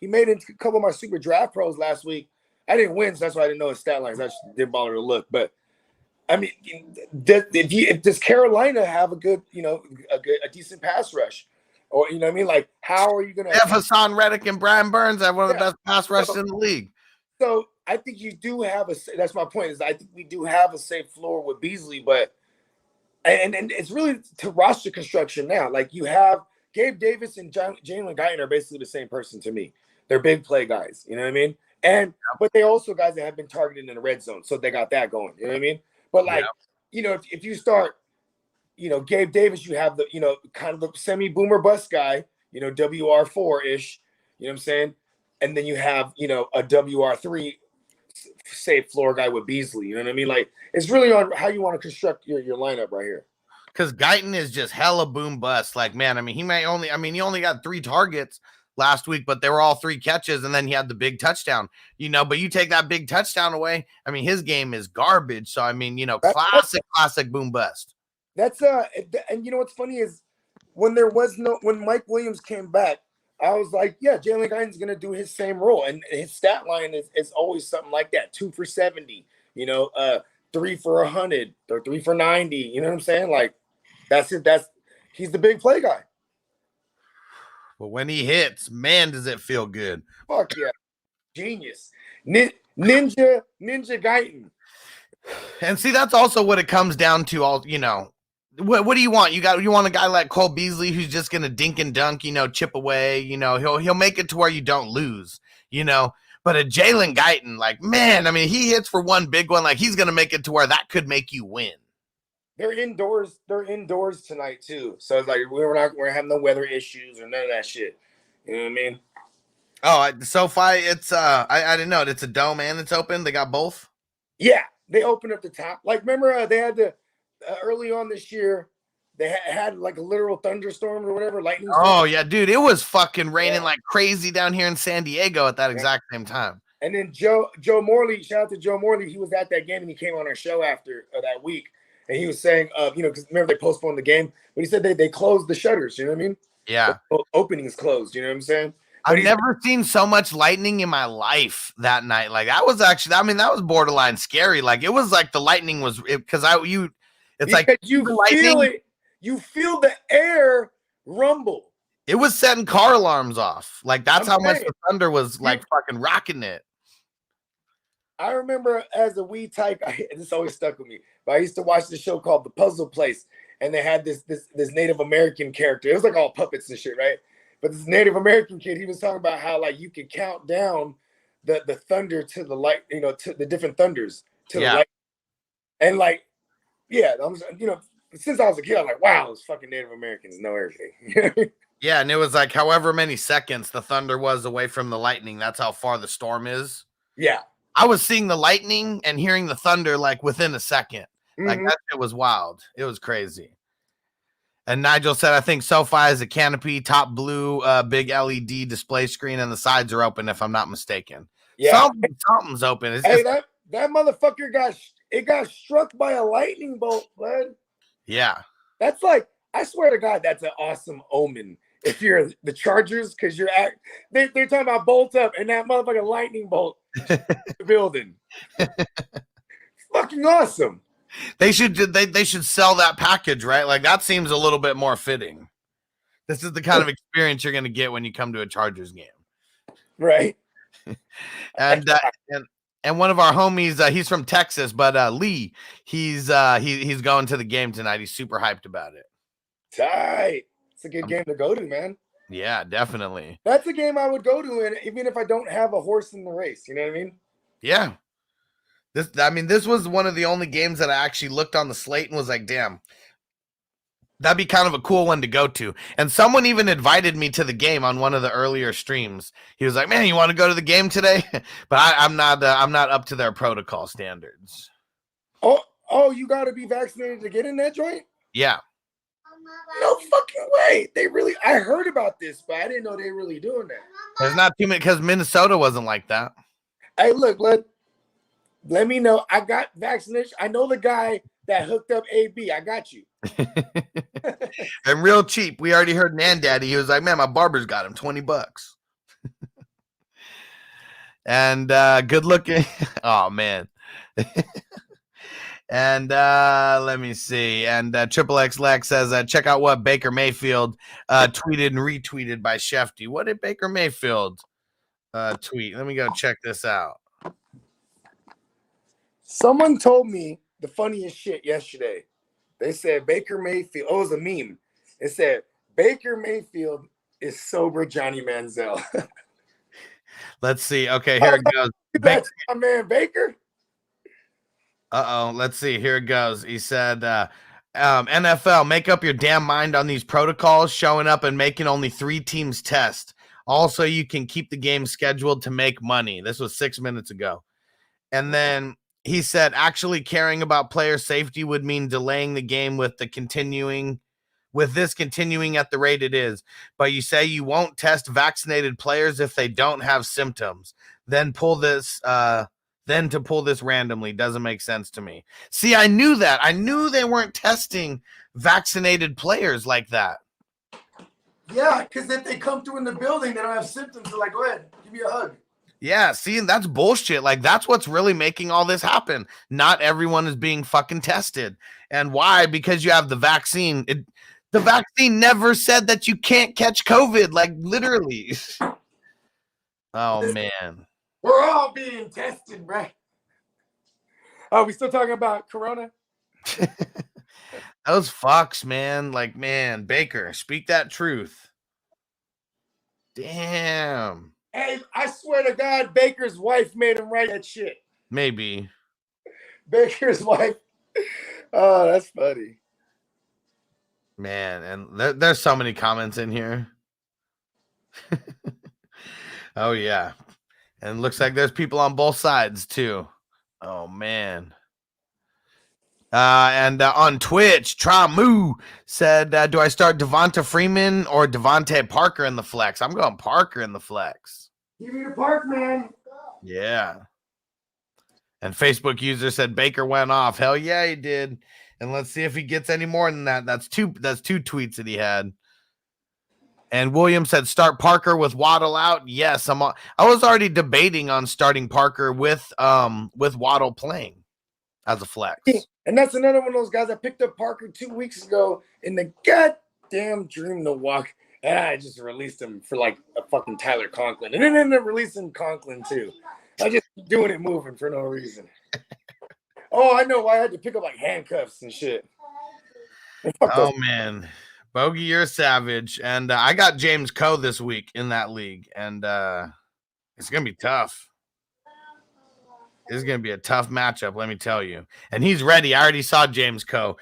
he made it into a couple of my super draft pros last week. I didn't win, so that's why I didn't know his stat lines. I just didn't bother to look. But I mean, does Carolina have a decent pass rush? Or you know what I mean? Like, how are you gonna have Hassan Reddick and Brian Burns have one of the best pass rushes in the league? So I think you do have that's my point, is I think we do have a safe floor with Beasley, but and it's really to roster construction now. Like, you have Gabe Davis and Jalen Guyton are basically the same person to me. They're big play guys, you know what I mean? But they also guys that have been targeted in the red zone, so they got that going, you know what I mean? But like, if you start, Gabe Davis, you have the, kind of the semi-boomer bust guy, WR4-ish, you know what I'm saying? And then you have, a WR3 safe floor guy with Beasley, you know what I mean? Like, it's really on how you want to construct your lineup right here. Because Guyton is just hella boom bust. Like, man, I mean, he only got 3 targets last week, but they were all 3 catches, and then he had the big touchdown, but you take that big touchdown away, I mean, his game is garbage. So, I mean, classic boom bust. That's and what's funny is when Mike Williams came back, I was like, yeah, Jalen Guyton's gonna do his same role, and his stat line is always something like that: 2 for 70, 3 for 100 or 3 for 90. You know what I'm saying? Like, that's it. He's the big play guy. But when he hits, man, does it feel good? Fuck yeah, genius, Ninja Guyton. And see, that's also what it comes down to. What do you want? You want a guy like Cole Beasley who's just gonna dink and dunk, chip away, he'll make it to where you don't lose, But a Jalen Guyton, like, man, I mean, he hits for one big one, like he's gonna make it to where that could make you win. They're indoors tonight too, so it's like we're having no weather issues or none of that shit. You know what I mean? Oh, SoFi, it's I didn't know it's a dome and it's open. They got both. Yeah, they opened up the top. Like, remember they had the early on this year, they had like a literal thunderstorm or whatever, lightning storm. Oh yeah, dude, it was fucking raining like crazy down here in San Diego at that exact same time. And then Joe Morley, shout out to Joe Morley, he was at that game and he came on our show after that week, and he was saying, because remember they postponed the game, but he said they closed the shutters. You know what I mean? Yeah, the openings closed. You know what I'm saying? I've never seen so much lightning in my life that night. Like, that was actually, I mean, that was borderline scary. Like, it was like the lightning was because it's like you feel it. You feel the air rumble. It was setting car alarms off. Like, that's how much the thunder was like fucking rocking it. I remember as a wee tyke, this always stuck with me. But I used to watch this show called The Puzzle Place, and they had this Native American character. It was like all puppets and shit, right? But this Native American kid, he was talking about how like you could count down the thunder to the light, to the different thunders to the light, and like, yeah, since I was a kid, I was like, wow, those fucking Native Americans know everything. Yeah, and it was like however many seconds the thunder was away from the lightning. That's how far the storm is. Yeah, I was seeing the lightning and hearing the thunder like within a second. Like, that shit was wild. It was crazy. And Nigel said, I think SoFi is a canopy, top blue, big LED display screen, and the sides are open, if I'm not mistaken. Yeah. Something's open. It's Hey, just, that motherfucker got struck by a lightning bolt, bud. yeah. That's like, I swear to God, that's an awesome omen. If you're the Chargers, because they're talking about bolt up and that motherfucking lightning bolt the building. Fucking awesome. They should sell that package, right? Like that seems a little bit more fitting. This is the kind of experience you're going to get when you come to a Chargers game, right? And one of our homies, he's from Texas, but Lee, he's going to the game tonight. He's super hyped about it. Tight. It's a good game to go to, man. Yeah, definitely. That's a game I would go to, and even if I don't have a horse in the race, you know what I mean? Yeah. This was one of the only games that I actually looked on the slate and was like, damn, that'd be kind of a cool one to go to. And someone even invited me to the game on one of the earlier streams. He was like, man, you want to go to the game today? But I'm not up to their protocol standards. Oh, you got to be vaccinated to get in that joint? Yeah. No fucking way. I heard about this, but I didn't know they were really doing that. There's not too many, because Minnesota wasn't like that. Hey, look, let me know. I got vaccination. I know the guy that hooked up AB. I got you. And real cheap. We already heard Nan Daddy. He was like, man, my barber's got him $20. And good looking. Oh, man. And let me see. And Triple X Lex says, check out what Baker Mayfield tweeted and retweeted by Shefty. What did Baker Mayfield tweet? Let me go check this out. Someone told me the funniest shit yesterday. They said Baker Mayfield. Oh, it was a meme. It said Baker Mayfield is sober Johnny Manziel. Let's see. Okay, here it goes. That's my man Baker. Let's see. Here it goes. He said, NFL, make up your damn mind on these protocols, showing up and making only 3 teams test. Also, you can keep the game scheduled to make money. This was 6 minutes ago. And then he said, actually caring about player safety would mean delaying the game with this continuing at the rate it is. But you say you won't test vaccinated players if they don't have symptoms. Then to pull this randomly doesn't make sense to me. See, I knew that. I knew they weren't testing vaccinated players like that. Yeah, because if they come through in the building, they don't have symptoms. They're like, go ahead, give me a hug. Yeah, see, that's bullshit. Like, that's what's really making all this happen. Not everyone is being fucking tested. And why? Because you have the vaccine. The vaccine never said that you can't catch COVID, like, literally. Oh, man. We're all being tested, right? Oh, we still talking about Corona? Those fucks, man. Like, man, Baker, speak that truth. Damn. Hey, I swear to God, Baker's wife made him write that shit. Maybe. Baker's wife. Oh, that's funny. Man, and there's so many comments in here. Oh, yeah. And looks like there's people on both sides, too. Oh, man. And on Twitch, Tramu said, do I start Devonta Freeman or Devontae Parker in the flex? I'm going Parker in the flex. Give me the Park, man. Yeah. And Facebook user said Baker went off. Hell yeah, he did. And let's see if he gets any more than that. That's two tweets that he had. And William said start Parker with Waddle out. Yes, I was already debating on starting Parker with Waddle playing as a flex. And that's another one of those guys I picked up Parker 2 weeks ago in the goddamn dream to walk. And I just released him for like a fucking Tyler Conklin. And then ended up releasing Conklin too. I just doing it moving for no reason. Oh, I know why I had to pick up like handcuffs and shit. Oh, man. Bogey, you're a savage. And I got James Coe this week in that league. And it's going to be tough. This is going to be a tough matchup, let me tell you. And he's ready. I already saw James Coe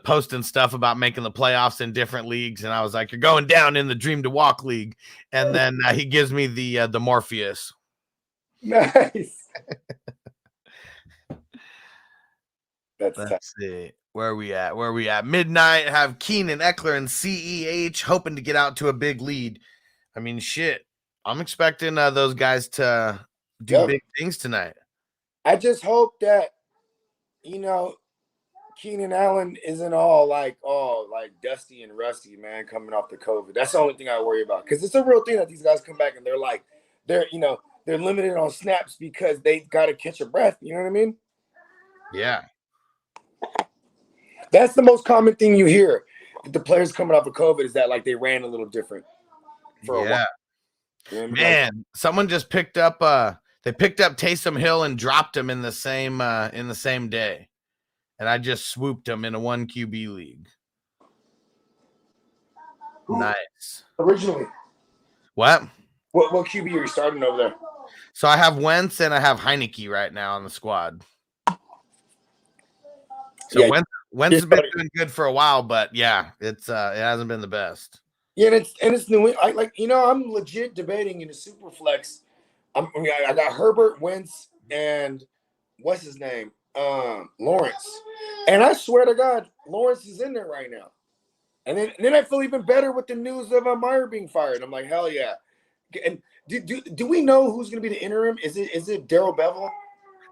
posting stuff about making the playoffs in different leagues. And I was like, you're going down in the Dream to Walk league. And then he gives me the Morpheus. Nice. That's tough. Let's see. Where are we at? Midnight, have Keenan, Eckler, and CEH hoping to get out to a big lead. I mean, shit. I'm expecting those guys to do big things tonight. I just hope that, Keenan Allen isn't all like dusty and rusty, man, coming off the COVID. That's the only thing I worry about. Because it's a real thing that these guys come back and they're limited on snaps because they got to catch a breath. You know what I mean? Yeah. That's the most common thing you hear. The players coming off of COVID is that like they ran a little different for a while. You know what I mean? Man, someone just picked up they picked up Taysom Hill and dropped him in the same day. And I just swooped him in a 1 QB league. Nice. Originally. What QB are you starting over there? So I have Wentz and I have Heineke right now on the squad. So Yeah, Wentz has been doing good for a while, but yeah, it hasn't been the best. Yeah, and it's new. I'm legit debating in a super flex. I got Herbert, Wentz, and what's his name? Lawrence. And I swear to God, Lawrence is in there right now. And then I feel even better with the news of Meyer being fired. I'm like, hell yeah. And do we know who's going to be the interim? Is it Darrell Bevel?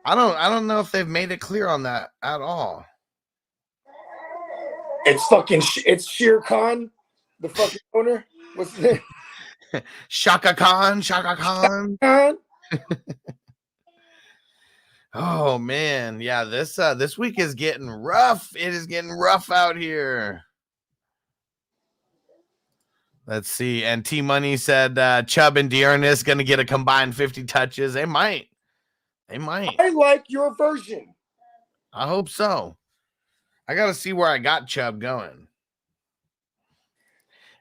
I don't know if they've made it clear on that at all. It's Shere Khan, the fucking owner. What's his name? Shaka Khan. Oh man, yeah, this week is getting rough. It is getting rough out here. Let's see. And T Money said Chubb and Dearness gonna get a combined 50 touches. They might. I like your version. I hope so. I gotta see where I got Chubb going.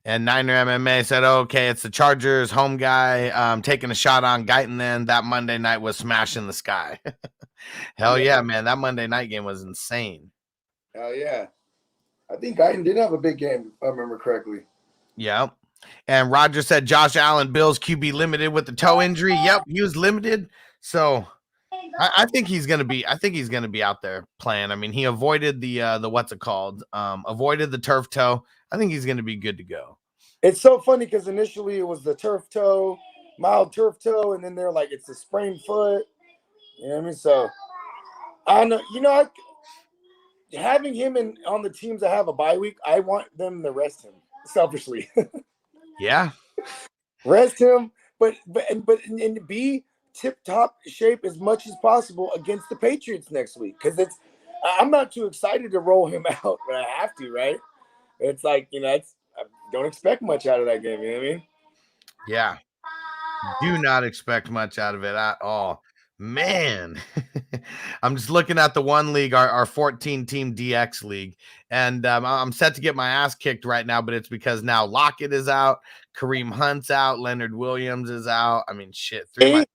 And Niner MMA said, okay, it's the Chargers home guy taking a shot on Guyton. Then that Monday night was smashing the sky. Hell yeah, man. That Monday night game was insane. Hell yeah. I think Guyton did have a big game, if I remember correctly. Yeah. And Roger said Josh Allen, Bills QB limited with the toe injury. Yep, he was limited. So I think he's gonna be out there playing. I mean, he avoided the what's it called? Avoided the turf toe. I think he's gonna be good to go. It's so funny because initially it was the turf toe, mild turf toe, and then they're like it's a sprained foot. You know what I mean? So I know, having him on the teams that have a bye week, I want them to rest him selfishly. Yeah, rest him, but be tip-top shape as much as possible against the Patriots next week because I'm not too excited to roll him out, but I have to, right? It's like, I don't expect much out of that game, you know what I mean? Yeah. Do not expect much out of it at all. Man, I'm just looking at the one league, our 14-team DX league, and I'm set to get my ass kicked right now, but it's because now Lockett is out, Kareem Hunt's out, Leonard Williams is out. I mean, shit. See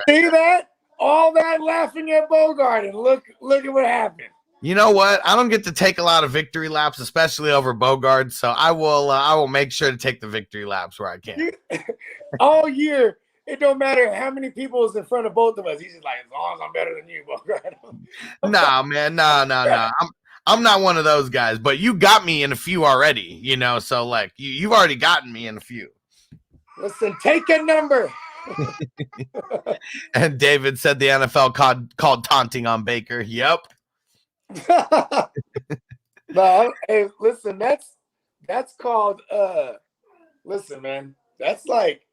that? All that laughing at Bogard, and look at what happened. You know what? I don't get to take a lot of victory laps, especially over Bogard, so I will make sure to take the victory laps where I can. All year. It don't matter how many people is in front of both of us. He's just like, as long as I'm better than you, Bogart. Nah, man, no. I'm not one of those guys, but you got me in a few already, so like you've already gotten me in a few. Listen, take a number. And David said the NFL called taunting on Baker. Yep. No, hey, listen, that's called listen, man. That's like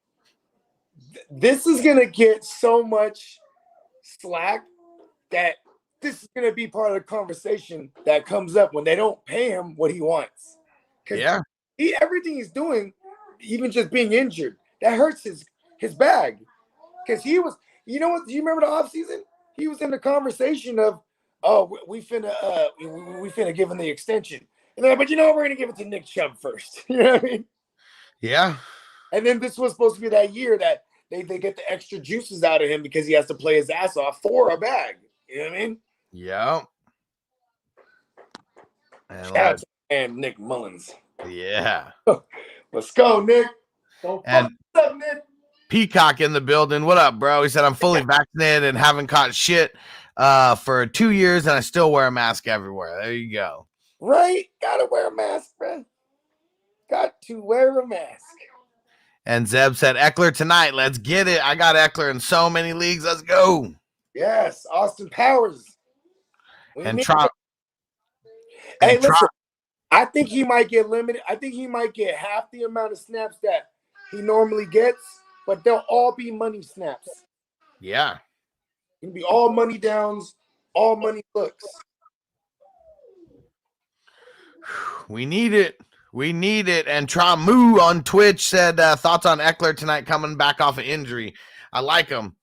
this is going to get so much slack that this is going to be part of the conversation that comes up when they don't pay him what he wants. Yeah. Everything he's doing, even just being injured, that hurts his bag. Because he was, you know what, do you remember the offseason? He was in the conversation of, we finna give him the extension. And then, but we're going to give it to Nick Chubb first. You know what I mean? Yeah. And then this was supposed to be that year that they get the extra juices out of him because he has to play his ass off for a bag. You know what I mean? Yeah. And Nick Mullins. Yeah. Let's go, Nick. What's up, Nick? Peacock in the building. What up, bro? He said, I'm fully vaccinated and haven't caught shit. for 2 years, and I still wear a mask everywhere. There you go. Right? Gotta wear a mask, bro. Got to wear a mask. And Zeb said, Eckler tonight. Let's get it. I got Eckler in so many leagues. Let's go. Yes, Austin Powers. And Trump. Hey, listen. I think he might get limited. I think he might get half the amount of snaps that he normally gets, but they'll all be money snaps. Yeah. It'll be all money downs, all money looks. We need it. We need it. And Tramu on Twitch said, thoughts on Eckler tonight coming back off an injury. I like him.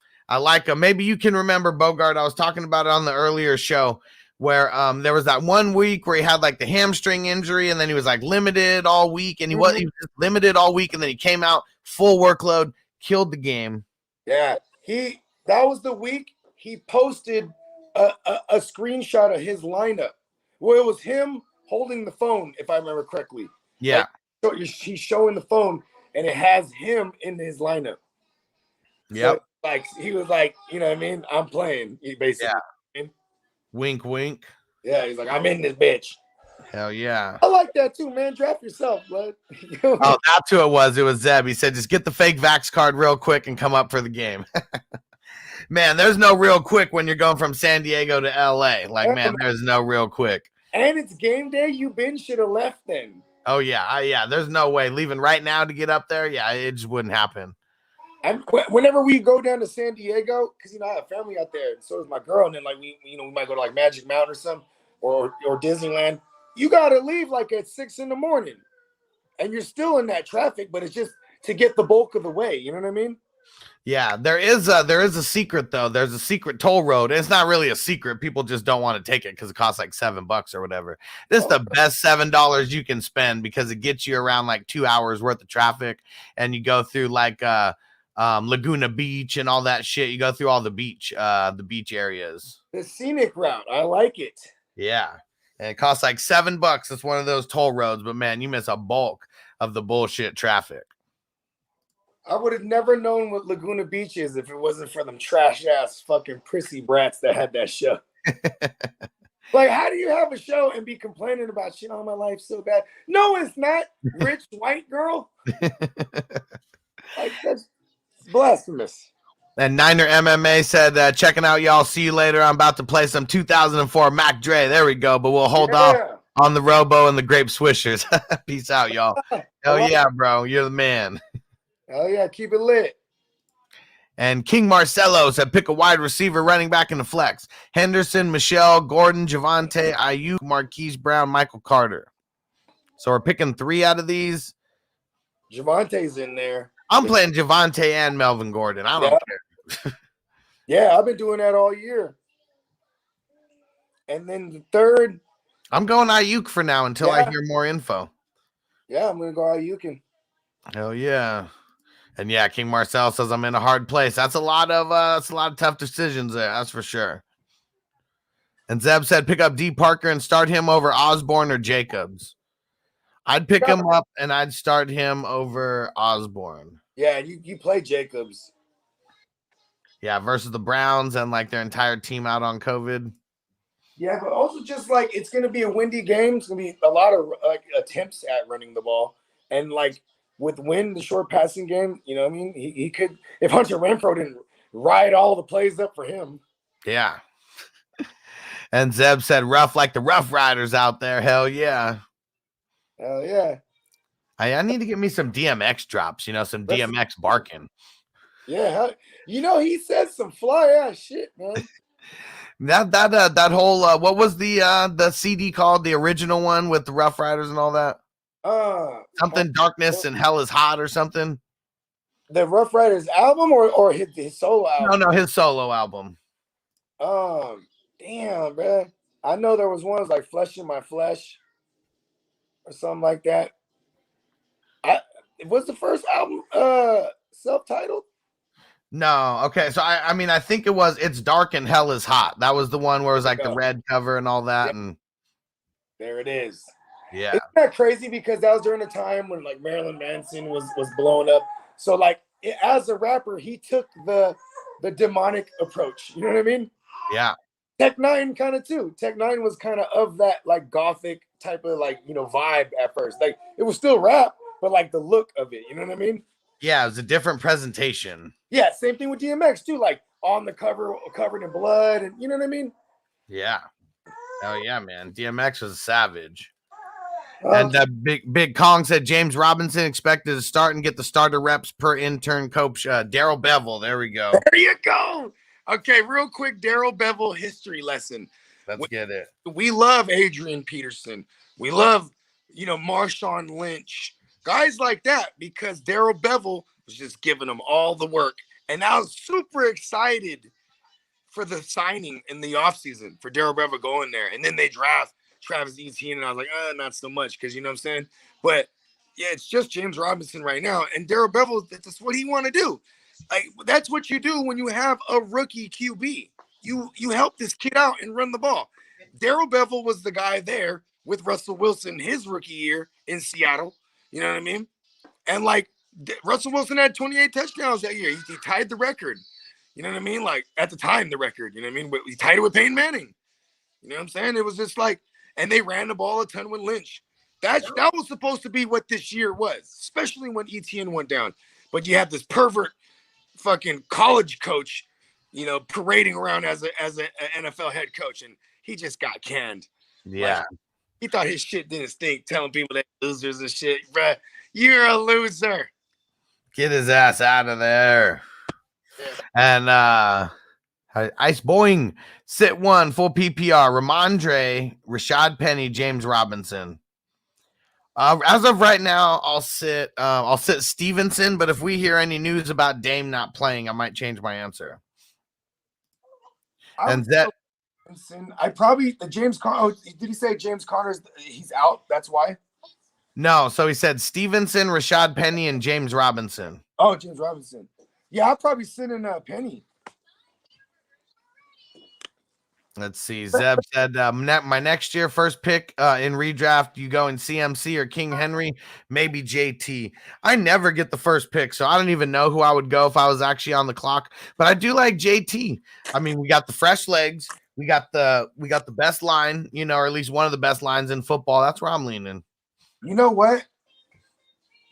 Maybe you can remember, Bogard. I was talking about it on the earlier show where there was that 1 week where he had like the hamstring injury and then he was like limited all week and he was just limited all week and then he came out full workload, killed the game. Yeah, that was the week he posted a screenshot of his lineup where it was him holding the phone, if I remember correctly. Yeah. Like, so he's showing the phone and it has him in his lineup. Yep. So, like he was like, you know what I mean? I'm playing. He basically. Yeah. Wink, wink. Yeah, he's like, I'm in this bitch. Hell yeah. I like that too, man. Draft yourself, bud. Oh, that's who it was. It was Zeb. He said, just get the fake Vax card real quick and come up for the game. Man, there's no real quick when you're going from San Diego to LA. Like, man, there's no real quick. And it's game day. You should have left then. Oh, yeah. Yeah. There's no way. Leaving right now to get up there, yeah, it just wouldn't happen. And whenever we go down to San Diego, because I have family out there, and so does my girl, and then like we might go to like Magic Mountain or something, or Disneyland. You gotta leave like at 6 a.m, and you're still in that traffic, but it's just to get the bulk of the way. You know what I mean? Yeah, there is a secret though. There's a secret toll road. It's not really a secret. People just don't want to take it because it costs like $7 or whatever. This is the best $7 you can spend because it gets you around like 2 hours worth of traffic, and you go through like Laguna Beach and all that shit. You go through all the beach areas. The scenic route. I like it. Yeah. And it costs like $7. It's one of those toll roads, but man, you miss a bulk of the bullshit traffic. I would have never known what Laguna Beach is if it wasn't for them trash ass fucking prissy brats that had that show. Like, how do you have a show and be complaining about shit on my life so bad? No, it's not. Rich white girl. Like, that's blasphemous. And Niner MMA said, checking out y'all. See you later. I'm about to play some 2004 Mac Dre. There we go. But we'll hold off on the Robo and the Grape Swishers. Peace out, y'all. Hell yeah, bro. You're the man. Hell yeah. Keep it lit. And King Marcelo said, pick a wide receiver, running back in the flex. Henderson, Michelle, Gordon, Javonte, Ayuk, Marquise Brown, Michael Carter. So we're picking 3 out of these. Javonte's in there. I'm playing Javonte and Melvin Gordon. I don't care. Yeah, I've been doing that all year. And then the third. I'm going Ayuk for now until I hear more info. Yeah, I'm going to go Ayuk. Hell yeah. And yeah, King Marcel says I'm in a hard place. That's a lot of tough decisions there. That's for sure. And Zeb said pick up D Parker and start him over Osborne or Jacobs. I'd pick him up and I'd start him over Osborne. Yeah, you play Jacobs. Yeah, versus the Browns and like their entire team out on COVID. Yeah, but also just like it's going to be a windy game. It's going to be a lot of like attempts at running the ball. And like with the short passing game, you know what I mean? He could, if Hunter Renfrow didn't ride all the plays up for him. Yeah. And Zeb said rough like the Rough Riders out there. Hell yeah. Hell yeah. I need to get me some DMX drops, some DMX barking. Yeah. He said some fly ass shit, man. That whole what was the CD called, the original one with the Rough Riders and all that? Something Darkness and Hell is Hot or something. The Rough Riders album or his solo album? No, his solo album. Damn, man. I know there was ones like Flesh in My Flesh or something like that. Was the first album self-titled? No, okay. So I think it was It's Dark and Hell is Hot. That was the one where it was like the red cover and all that. Yep. And there it is. Yeah. Isn't that crazy? Because that was during the time when like Marilyn Manson was blowing up. So like as a rapper, he took the demonic approach. You know what I mean? Yeah. Tech Nine kind of too. Tech Nine was kind of that like gothic type of like vibe at first. Like it was still rap, but like the look of it. You know what I mean? Yeah, it was a different presentation. Yeah, same thing with DMX too. Like on the cover, covered in blood, and you know what I mean? Yeah. Oh yeah, man. DMX was a savage. And Big Kong said James Robinson expected to start and get the starter reps per intern coach Daryl Bevel. There we go. There you go. Okay, real quick, Daryl Bevel history lesson. Let's get it. We love Adrian Peterson. We love, Marshawn Lynch, guys like that, because Daryl Bevel was just giving them all the work. And I was super excited for the signing in the offseason for Daryl Bevel going there. And then they draft Travis Etienne, and I was like, not so much, because you know what I'm saying? But yeah, it's just James Robinson right now. And Daryl Bevel, that's what he want to do. Like, that's what you do when you have a rookie QB. You help this kid out and run the ball. Daryl Bevel was the guy there with Russell Wilson his rookie year in Seattle. You know what I mean? And like Russell Wilson had 28 touchdowns that year. He tied the record. You know what I mean? Like at the time, the record. You know what I mean? He tied it with Peyton Manning. You know what I'm saying? It was just like, and they ran the ball a ton with Lynch. That was supposed to be what this year was, especially when Etienne went down. But you have this pervert fucking college coach, parading around as an NFL head coach, and he just got canned. Yeah. Like, he thought his shit didn't stink, telling people they're losers and shit. Bruh, you're a loser. Get his ass out of there. Yeah. And Ice Boeing, sit one, full PPR, Ramondre, Rashad Penny, James Robinson. As of right now, I'll sit Stevenson, but if we hear any news about Dame not playing, I might change my answer. And that I probably James Conner. Did he say James Conner's he's out? That's why. No, so he said Stevenson, Rashad Penny, and James Robinson. Oh, James Robinson. Yeah, I'll probably sit in Penny. Let's see. Zeb said, my next year, first pick in redraft, you go in CMC or King Henry, maybe JT. I never get the first pick, so I don't even know who I would go if I was actually on the clock. But I do like JT. I mean, we got the fresh legs. We got the best line, or at least one of the best lines in football. That's where I'm leaning. You know what?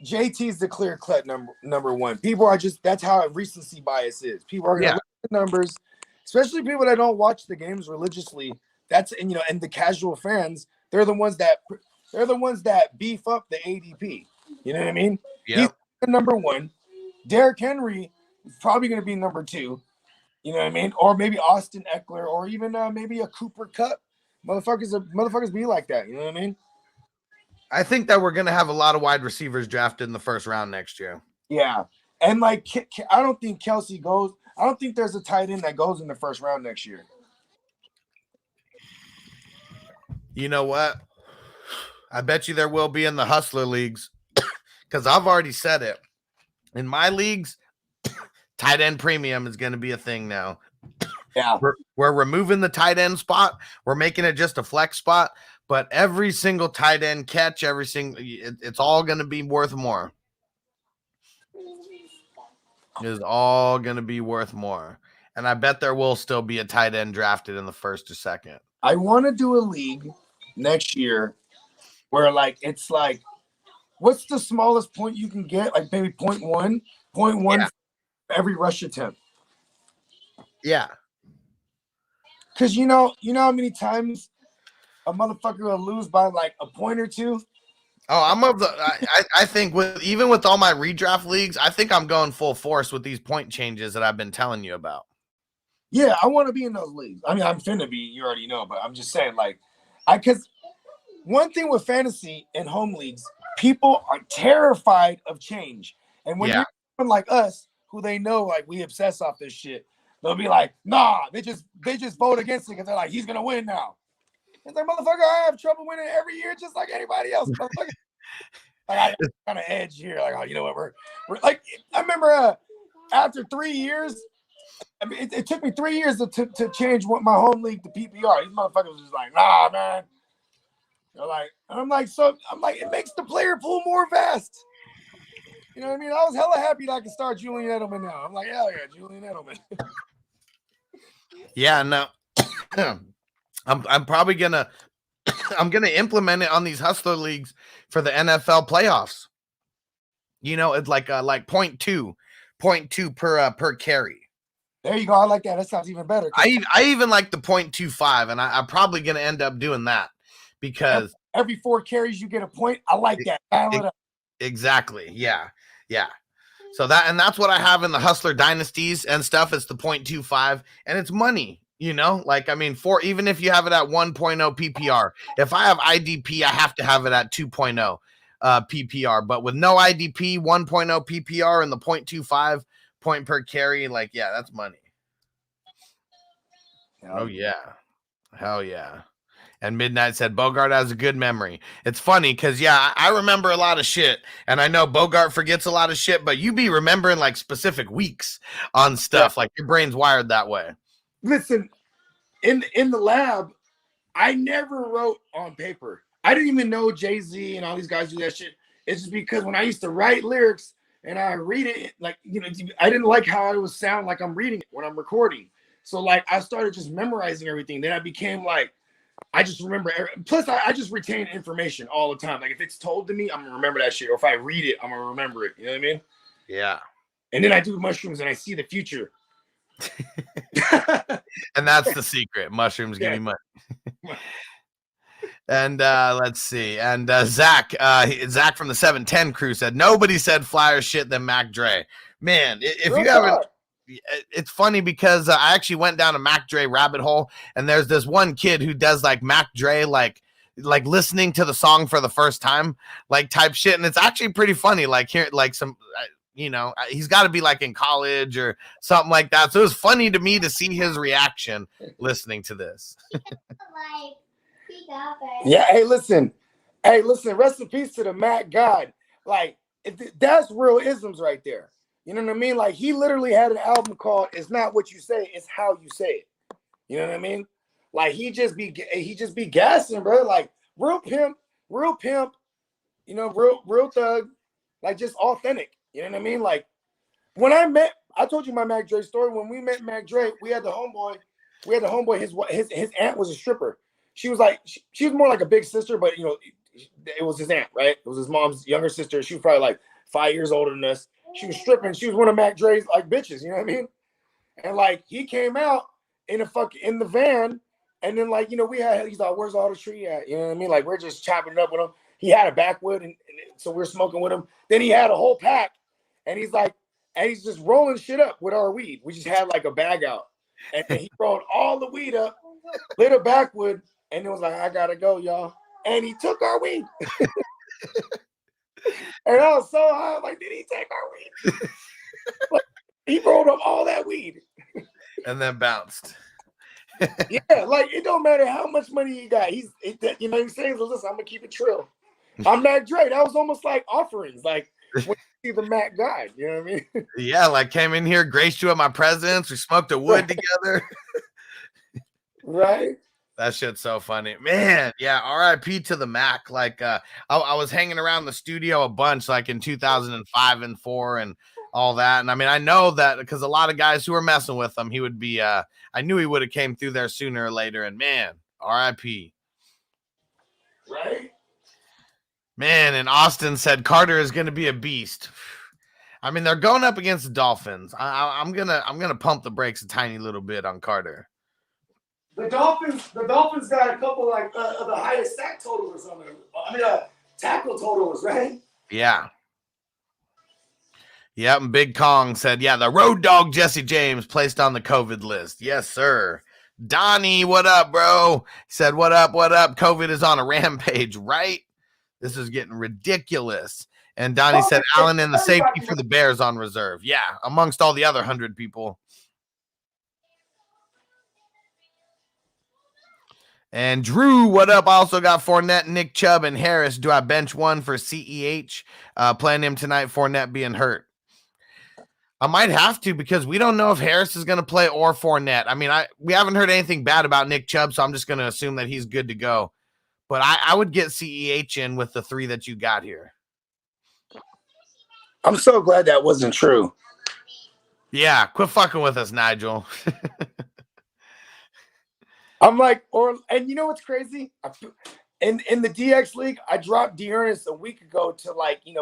JT's the clear cut number one. People are that's how recency bias is. People are going to look at the numbers. Especially people that don't watch the games religiously. And the casual fans, they're the ones that beef up the ADP. You know what I mean? Yeah. He's the number one. Derrick Henry is probably going to be number two. You know what I mean? Or maybe Austin Eckler, or even maybe a Cooper Kupp. Motherfuckers be like that. You know what I mean? I think that we're going to have a lot of wide receivers drafted in the first round next year. Yeah. And like, I don't think Kelsey goes. I don't think there's a tight end that goes in the first round next year. You know what? I bet you there will be in the hustler leagues, because I've already said it. In my leagues, tight end premium is going to be a thing now. Yeah. We're removing the tight end spot. We're making it just a flex spot, but every single tight end catch, it's all going to be worth more. Is all going to be worth more. And I bet there will still be a tight end drafted in the first or second. I want to do a league next year where it's like, what's the smallest point you can get? Like maybe 0.1 for every rush attempt. Yeah. Because you know how many times a motherfucker will lose by like a point or two? Oh, I think even with all my redraft leagues, I think I'm going full force with these point changes that I've been telling you about. Yeah, I want to be in those leagues. I mean, I'm finna be, you already know, but I'm just saying, because one thing with fantasy and home leagues, people are terrified of change. And when you're someone like us, who they know, like, we obsess off this shit, they'll be like, nah, they just vote against it because they're like, he's gonna win now. It's like, motherfucker, I have trouble winning every year just like anybody else. Like, I kind of edge here. Like, oh, you know what? We're like, I remember after 3 years, I mean, it took me 3 years to change my home league to PPR. These motherfuckers was just like, nah, man. They're like, I'm like, it makes the player pool more vast. You know what I mean? I was hella happy that I could start Julian Edelman now. I'm like, hell yeah, Julian Edelman. Yeah, no. I'm probably gonna I'm gonna implement it on these hustler leagues for the NFL playoffs. You know, it's like 0.2 per carry. There you go. I like that. That sounds even better. I even like the 0.25, and I'm probably gonna end up doing that because every 4 carries you get a point. I like that. Battle it up. Exactly. Yeah. So that's what I have in the hustler dynasties and stuff. It's the 0.25, and it's money. You know, like, I mean, even if you have it at 1.0 PPR, if I have IDP, I have to have it at 2.0 PPR. But with no IDP, 1.0 PPR and the 0.25 point per carry, like, yeah, that's money. Oh, yeah. Hell yeah. And Midnight said, Bogard has a good memory. It's funny because, yeah, I remember a lot of shit. And I know Bogard forgets a lot of shit, but you be remembering like specific weeks on stuff. Yeah. Like your brain's wired that way. Listen, in the lab, I never wrote on paper. I didn't even know Jay-Z and all these guys do that shit. It's just because when I used to write lyrics and I read it, like, you know, I didn't like how I would sound like I'm reading it when I'm recording. So, like, I started just memorizing everything. Then I became like, I just remember. Plus, I just retain information all the time. Like, if it's told to me, I'm going to remember that shit. Or if I read it, I'm going to remember it. You know what I mean? Yeah. And then I do mushrooms and I see the future. And that's the secret. Mushrooms give me money. And let's see. And Zach from the 710 crew said, nobody said flyer shit than Mac Dre. Man, if you haven't, it's funny because I actually went down a Mac Dre rabbit hole, and there's this one kid who does like Mac Dre, like listening to the song for the first time, like type shit. And it's actually pretty funny. Like here, like some, you know, he's got to be like in college or something like that. So it was funny to me to see his reaction listening to this. Yeah. Hey, listen. Rest in peace to the Mac God. Like, that's real isms right there. You know what I mean? Like, he literally had an album called "It's Not What You Say, It's How You Say It." You know what I mean? Like, he just be gassing, bro. Like, real pimp. You know, real thug. Like, just authentic. You know what I mean? Like, when I told you my Mac Dre story. When we met Mac Dre, we had the homeboy. His aunt was a stripper. She was like, she was more like a big sister, but you know, it was his aunt, right? It was his mom's younger sister. She was probably like 5 years older than us. She was stripping. She was one of Mac Dre's like bitches. You know what I mean? And like, he came out in the van, and then like, you know, he's like, where's all the tree at? You know what I mean? Like, we're just chopping it up with him. He had a backwood, and so we're smoking with him. Then he had a whole pack, and he's just rolling shit up with our weed. We just had like a bag out, and then he rolled all the weed up, lit a backwood, and it was like, I gotta go, y'all. And he took our weed. And I was so high, like, did he take our weed? Like, he rolled up all that weed. And then bounced. Yeah, like, it don't matter how much money he got. You know what I'm saying? So listen, I'm gonna keep it trill. I'm Mac Dre. That was almost like offerings. Like, when you see the Mac guy, you know what I mean? Yeah, like came in here, graced you at my presence. We smoked a wood together. Right. That shit's so funny, man. Yeah, RIP to the Mac. Like, I was hanging around the studio a bunch, like in 2005 and 4 and all that. And I mean, I know that because a lot of guys who were messing with him, he would be. I knew he would have came through there sooner or later. And man, RIP. Right. Man, and Austin said Carter is going to be a beast. I mean, they're going up against the Dolphins. I'm gonna pump the brakes a tiny little bit on Carter. The Dolphins got a couple like of the highest sack totals or something. I mean, tackle totals, right? Yeah. Yep. And Big Kong said, yeah, the road dog Jesse James placed on the COVID list. Yes, sir. Donnie, what up, bro? He said, what up? COVID is on a rampage, right? This is getting ridiculous. And Donnie said, Allen and the safety for the Bears on reserve. Yeah, amongst all the other 100 people. And Drew, what up? I also got Fournette, Nick Chubb, and Harris. Do I bench one for CEH? Playing him tonight, Fournette being hurt. I might have to because we don't know if Harris is going to play or Fournette. I mean, we haven't heard anything bad about Nick Chubb, so I'm just going to assume that he's good to go. But I would get CEH in with the 3 that you got here. I'm so glad that wasn't true. Yeah, quit fucking with us, Nigel. I'm like, and you know what's crazy? In the DX league, I dropped Dearness a week ago to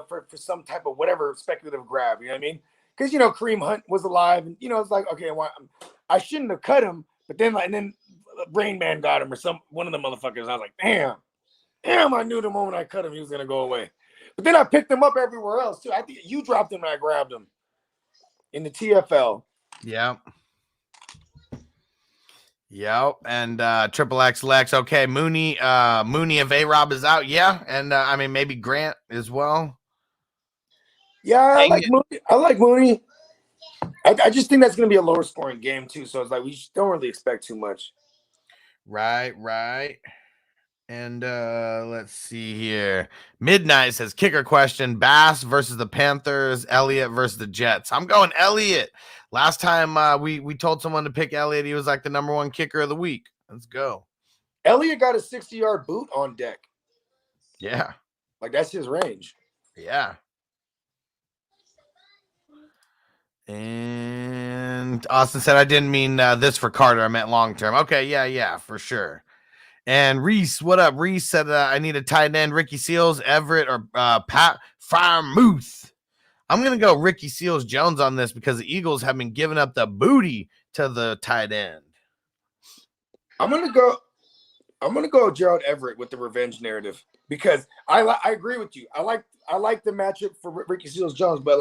for some type of whatever speculative grab. You know what I mean? Because Kareem Hunt was alive, and it's like, okay, well, I shouldn't have cut him, but then Rain Man got him, or one of the motherfuckers. I was like, damn! I knew the moment I cut him, he was gonna go away. But then I picked him up everywhere else too. I think you dropped him and I grabbed him in the TFL. Yeah. Yep, and Triple X Lex. Okay, Mooney of A-Rob is out. Yeah, and I mean maybe Grant as well. Yeah, I like Mooney. I just think that's going to be a lower scoring game too. So it's like we don't really expect too much. Right. And let's see here. Midnight says kicker question: Bass versus the Panthers, Elliott versus the Jets. I'm going Elliott. Last time we told someone to pick Elliott, he was like the number one kicker of the week. Let's go. Elliott got a 60-yard boot on deck. Yeah. Like that's his range. Yeah. And Austin said, I didn't mean this for Carter. I meant long term. Okay, yeah, for sure. And Reese, what up? Reese said, I need a tight end, Ricky Seals, Everett, or Pat Firemuth. I'm going to go Ricky Seals Jones on this because the Eagles have been giving up the booty to the tight end. I'm going to go Gerald Everett with the revenge narrative because I agree with you. I like the matchup for Ricky Seals Jones, but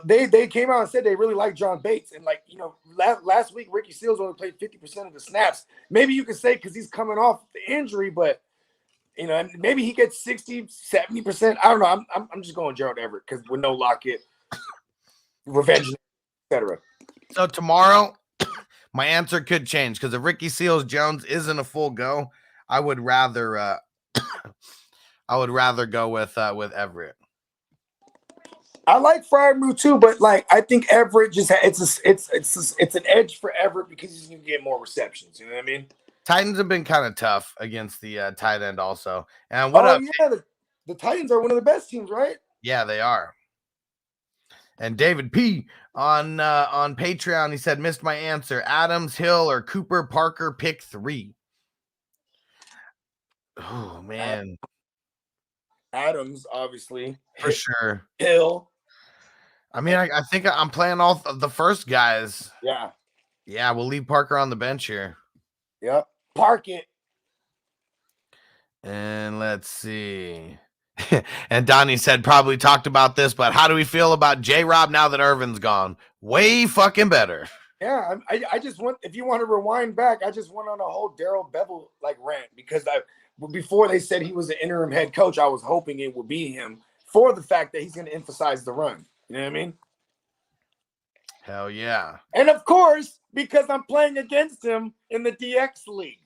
they came out and said they really like John Bates, and last week Ricky Seals only played 50% of the snaps. Maybe you could say because he's coming off the injury, but maybe he gets 60-70%. I don't know. I'm just going Gerald Everett because with no Lockett, revenge, etc. So tomorrow, my answer could change because if Ricky Seals Jones isn't a full go, I would rather go with Everett. I like Freiermuth too, but I think Everett just it's an edge for Everett because he's gonna get more receptions. You know what I mean? Titans have been kind of tough against the tight end also. And the Titans are one of the best teams, right? Yeah, they are. And David P on Patreon, he said, missed my answer. Adams, Hill, or Cooper, Parker, pick 3. Oh man. Adams, obviously. For sure. Hill. I mean, I think I'm playing all of the first guys. Yeah. Yeah, we'll leave Parker on the bench here. Yep. Park it. And let's see. And Donnie said, probably talked about this, but how do we feel about J-Rob now that Irvin's gone? Way fucking better. Yeah, I just want, if you want to rewind back, I just went on a whole Darrell Bevel rant because before they said he was an interim head coach, I was hoping it would be him for the fact that he's going to emphasize the run. You know what I mean? Hell yeah. And of course, because I'm playing against him in the DX league.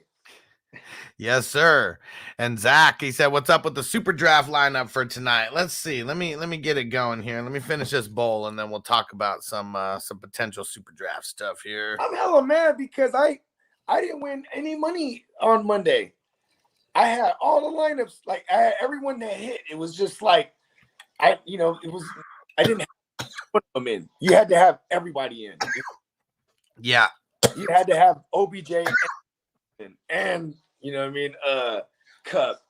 Yes, sir. And Zach, he said, what's up with the super draft lineup for tonight? Let's see. Let me get it going here. Let me finish this bowl and then we'll talk about some potential super draft stuff here. I'm hella mad because I didn't win any money on Monday. I had all the lineups, I had everyone that hit. It was just I didn't have to put them in. You had to have everybody in. Yeah. You had to have OBJ and you know what I mean, Cup.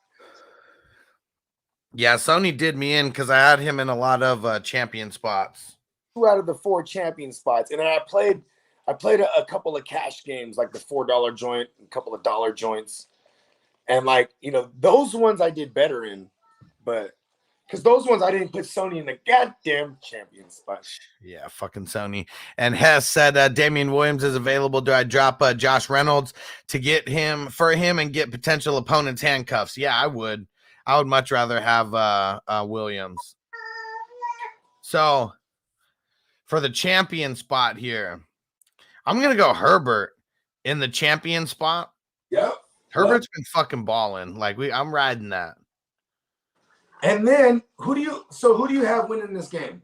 Yeah, Sony did me in because I had him in a lot of champion spots. 2 out of the 4 champion spots. And then I played a couple of cash games, like the $4 joint, a couple of dollar joints. And those ones I did better in, but because those ones I didn't put Sony in the goddamn champion spot. Yeah, fucking Sony. And Hess said Damian Williams is available. Do I drop Josh Reynolds to get him and get potential opponents handcuffs? Yeah, I would. I would much rather have Williams. So for the champion spot here, I'm gonna go Herbert in the champion spot. Yep. Herbert's been fucking balling. I'm riding that. And then who do you have winning this game?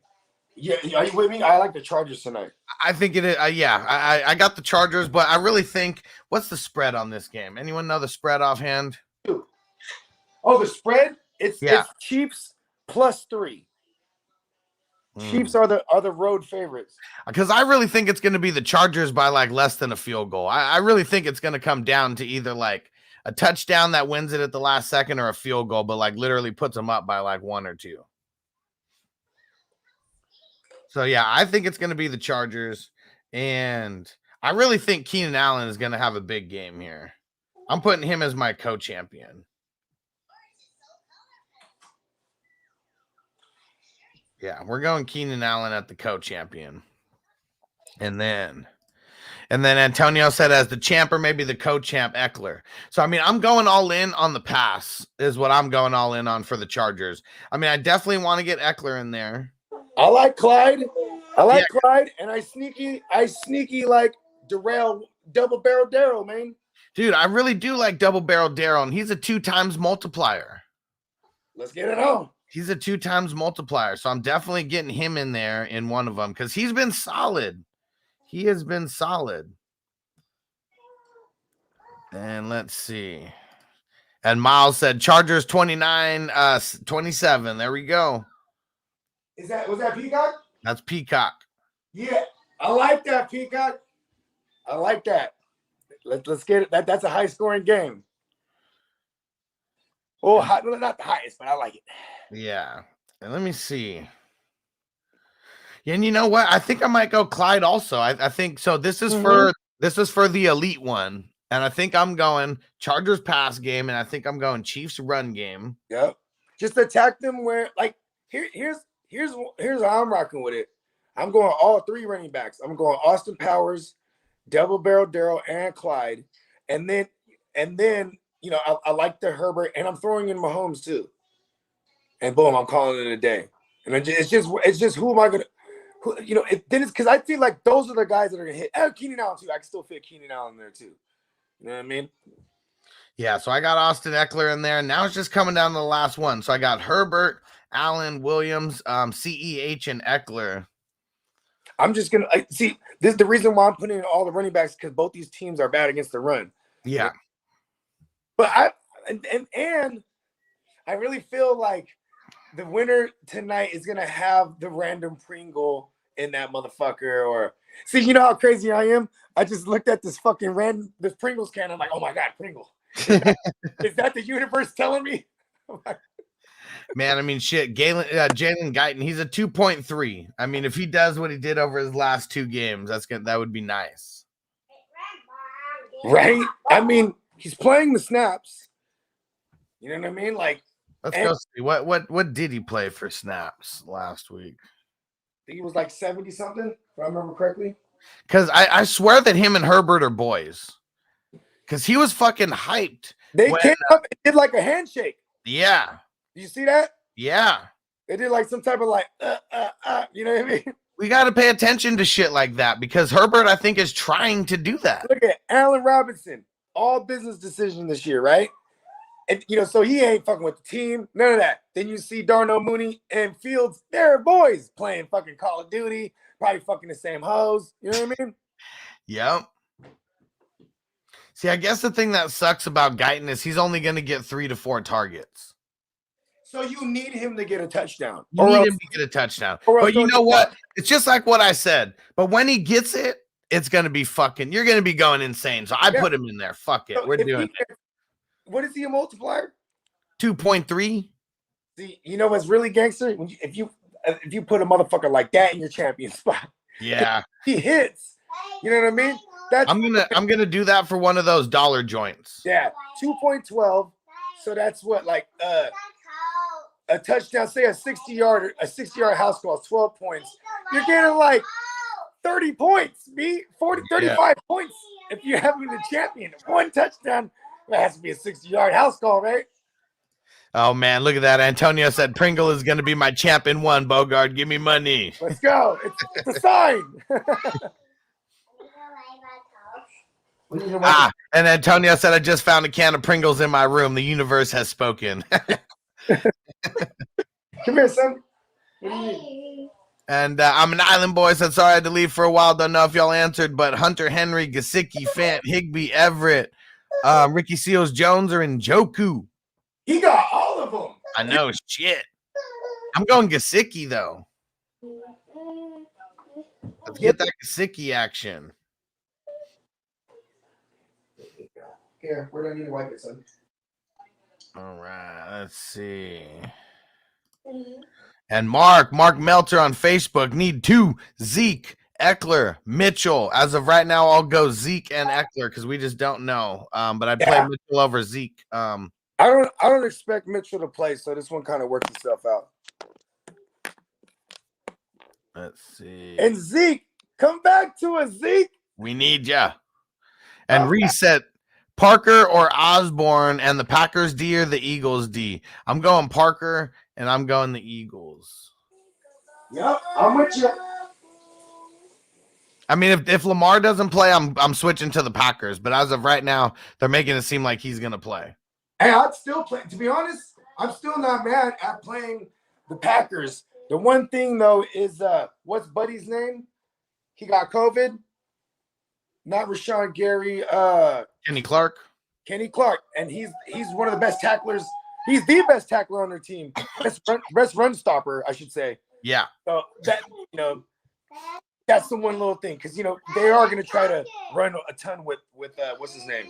Yeah, are you with me? I like the Chargers tonight. I think it is. I got the Chargers, but I really think, what's the spread on this game? Anyone know the spread offhand? Oh, the spread? It's Chiefs +3. Chiefs are the road favorites. Because I really think it's going to be the Chargers by like less than a field goal. I really think it's going to come down to either like a touchdown that wins it at the last second or a field goal, but like literally puts them up by like 1 or 2. So yeah, I think it's going to be the Chargers, and I really think Keenan Allen is going to have a big game here. I'm putting him as my co-champion. Yeah, we're going Keenan Allen at the co-champion. And then Antonio said as the champ or maybe the co-champ Eckler. So, I mean, I'm going all in on the pass is what I'm going all in on for the Chargers. I mean, I definitely want to get Eckler in there. I like Clyde. Clyde, and I sneaky like Darrell, double barrel Darrell, man. Dude, I really do like double barrel Darren, and he's a 2 times multiplier. Let's get it on. He's a 2 times multiplier, so I'm definitely getting him in there in one of them because he's been solid. He has been solid. And let's see. And Miles said Chargers 29-27. There we go. Was that Peacock? That's Peacock. Yeah, I like that, Peacock. I like that. Let's get it. That's a high scoring game. Oh, not the highest, but I like it. Yeah. And let me see. Yeah, and you know what? I think I might go Clyde also. I think so. This is for the elite one. And I think I'm going Chargers pass game, and I think I'm going Chiefs run game. Yep. Just attack them where like here's how I'm rocking with it. I'm going all 3 running backs. I'm going Austin Powers, double barrel Darrell, and Clyde. And then you know, I like the Herbert, and I'm throwing in Mahomes too. And boom, I'm calling it a day. And it's just who am I gonna, you know? Then it's because I feel like those are the guys that are gonna hit. Oh, Keenan Allen too. I can still fit Keenan Allen there too. You know what I mean? Yeah. So I got Austin Eckler in there. Now it's just coming down to the last one. So I got Herbert, Allen, Williams, CEH, and Eckler. I'm just gonna see. This is the reason why I'm putting in all the running backs because both these teams are bad against the run. Yeah. But I really feel like the winner tonight is gonna have the random Pringle in that motherfucker. Or see, you know how crazy I am? I just looked at this this Pringles can. I'm like, oh my god, Pringle. Is that the universe telling me? Man, I mean, shit. Jalen Guyton, he's a 2.3. I mean, if he does what he did over his last 2 games, that would be nice. Right? I mean, he's playing the snaps. You know what I mean? Like, let's go see what did he play for snaps last week? I think he was like 70 something, if I remember correctly. Because I swear that him and Herbert are boys. Because he was fucking hyped. They came up and did like a handshake. Yeah. Did you see that? Yeah. They did like some type of like, you know what I mean? We got to pay attention to shit like that because Herbert, I think, is trying to do that. Look at Allen Robinson, all business decision this year, right? And, you know, so he ain't fucking with the team, none of that. Then you see Darnell Mooney and Fields, they're boys playing fucking Call of Duty, probably fucking the same hoes. You know what I mean? Yep. See, I guess the thing that sucks about Guyton is he's only going to get 3 to 4 targets. So you need him to get a touchdown. You need him to get a touchdown. But you know what? It's just like what I said. But when he gets it, it's going to be fucking, you're going to be going insane. So I put him in there. Fuck it. So we're doing it. What is he a multiplier? 2.3. See, you know what's really gangster? If you put a motherfucker like that in your champion spot, yeah, he hits. You know what I mean? I'm gonna do that for one of those dollar joints. Yeah, 2.12. So that's what, like a touchdown. Say a 60-yard house call is 12 points. You're getting like 30 points, 35 points if you're having the champion. 1 touchdown. That has to be a 60-yard house call, right? Oh, man, look at that. Antonio said Pringle is going to be my champ in 1, Bogard. Give me money. Let's go. It's a sign. And Antonio said, I just found a can of Pringles in my room. The universe has spoken. Come here, son. What do you need? And I'm an island boy, so sorry I had to leave for a while. Don't know if y'all answered, but Hunter Henry, Gesicki, Fant, Higbee, Everett, Ricky Seals Jones are in Njoku. He got all of them. I know, shit. I'm going Gesicki, though. Let's get that Gesicki action. Here, where do I need to wipe it, son? All right, let's see. And Mark Melter on Facebook, need 2, Zeke, Eckler, Mitchell. As of right now, I'll go Zeke and Eckler because we just don't know. But I'd play Mitchell over Zeke. I don't expect Mitchell to play, so this one kind of works itself out. Let's see. And Zeke, come back to a Zeke. We need ya. And reset Parker or Osborne and the Packers D or the Eagles D. I'm going Parker and I'm going the Eagles. Yep, I'm with you. I mean, if Lamar doesn't play, I'm switching to the Packers. But as of right now, they're making it seem like he's gonna play. Hey, I'd still play. To be honest, I'm still not mad at playing the Packers. The one thing though is what's Buddy's name? He got COVID. Not Rashawn Gary. Kenny Clark. Kenny Clark, and he's one of the best tacklers. He's the best tackler on their team. Best run stopper, I should say. Yeah. So that that's the one little thing, because they are going to try to run a ton with what's his name,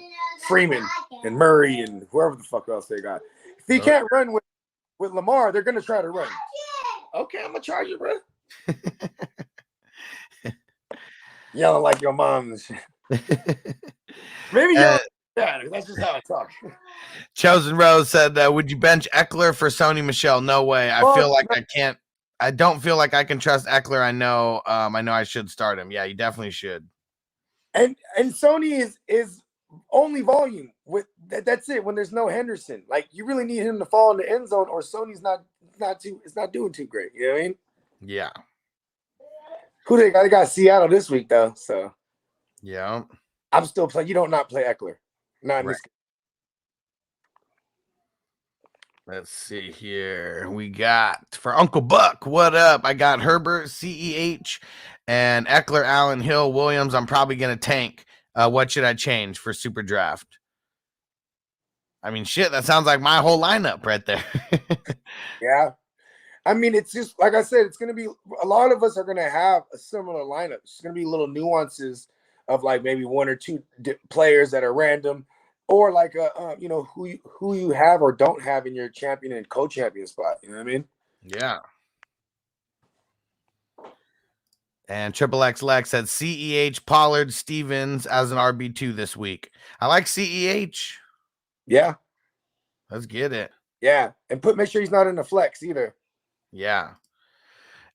Freeman and Murray and whoever the fuck else they got. If he can't run with Lamar, they're going to try to run. Okay, I'm gonna charge you, bro. Yelling like your mom and shit. Maybe yelling like that. That's just how I talk. Chosen Rose said, would you bench Eckler for Sony Michel? No way. I feel like I can't. I don't feel like I can trust Eckler. I know I should start him. Yeah, you definitely should. And Sony is only volume. That's it. When there's no Henderson, like you really need him to fall in the end zone, or Sony's not doing too great. You know what I mean? Yeah. Who they got? They got Seattle this week though. So yeah, I'm still playing. You don't not play Eckler. Not in this game. Let's see here. We got for Uncle Buck. What up? I got Herbert, CEH, and Eckler, Allen, Hill, Williams. I'm probably gonna tank. What should I change for Super Draft? I mean, shit. That sounds like my whole lineup right there. Yeah. I mean, it's just like I said. It's gonna be a lot of us are gonna have a similar lineup. It's gonna be little nuances of like maybe one or two players that are random, or like who you have or don't have in your champion and co-champion spot. You know what I mean? Yeah. And Triple X Lex said CEH, Pollard, Stevens as an RB2 this week. I like CEH. Yeah. Let's get it. Yeah, and make sure he's not in the flex either. Yeah.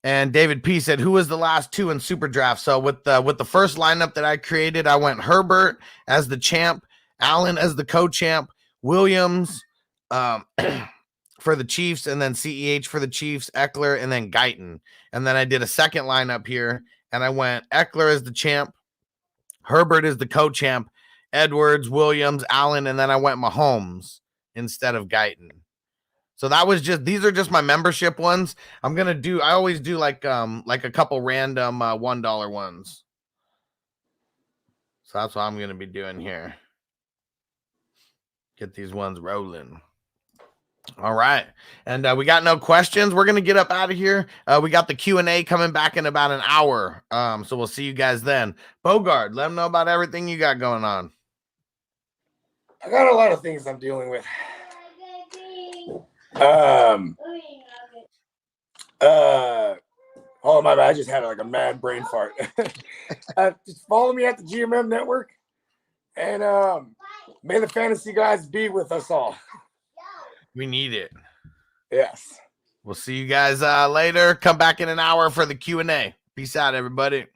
And David P said, who was the last 2 in Super Draft? So with the first lineup that I created, I went Herbert as the champ, Allen as the co-champ, Williams for the Chiefs, and then CEH for the Chiefs, Eckler, and then Guyton. And then I did a second lineup here, and I went Eckler as the champ, Herbert as the co-champ, Edwards, Williams, Allen, and then I went Mahomes instead of Guyton. So that was these are just my membership ones. I always do like a couple random $1 ones. So that's what I'm going to be doing here. Get these ones rolling. All right. And we got no questions. We're going to get up out of here. We got the Q&A coming back in about an hour. So we'll see you guys then. Bogard, let them know about everything you got going on. I got a lot of things I'm dealing with. Oh my bad, I just had like a mad brain fart. Just follow me at the GMM Network, and may the fantasy guys be with us all. We need it. Yes. We'll see you guys later. Come back in an hour for the Q&A. Peace out, everybody.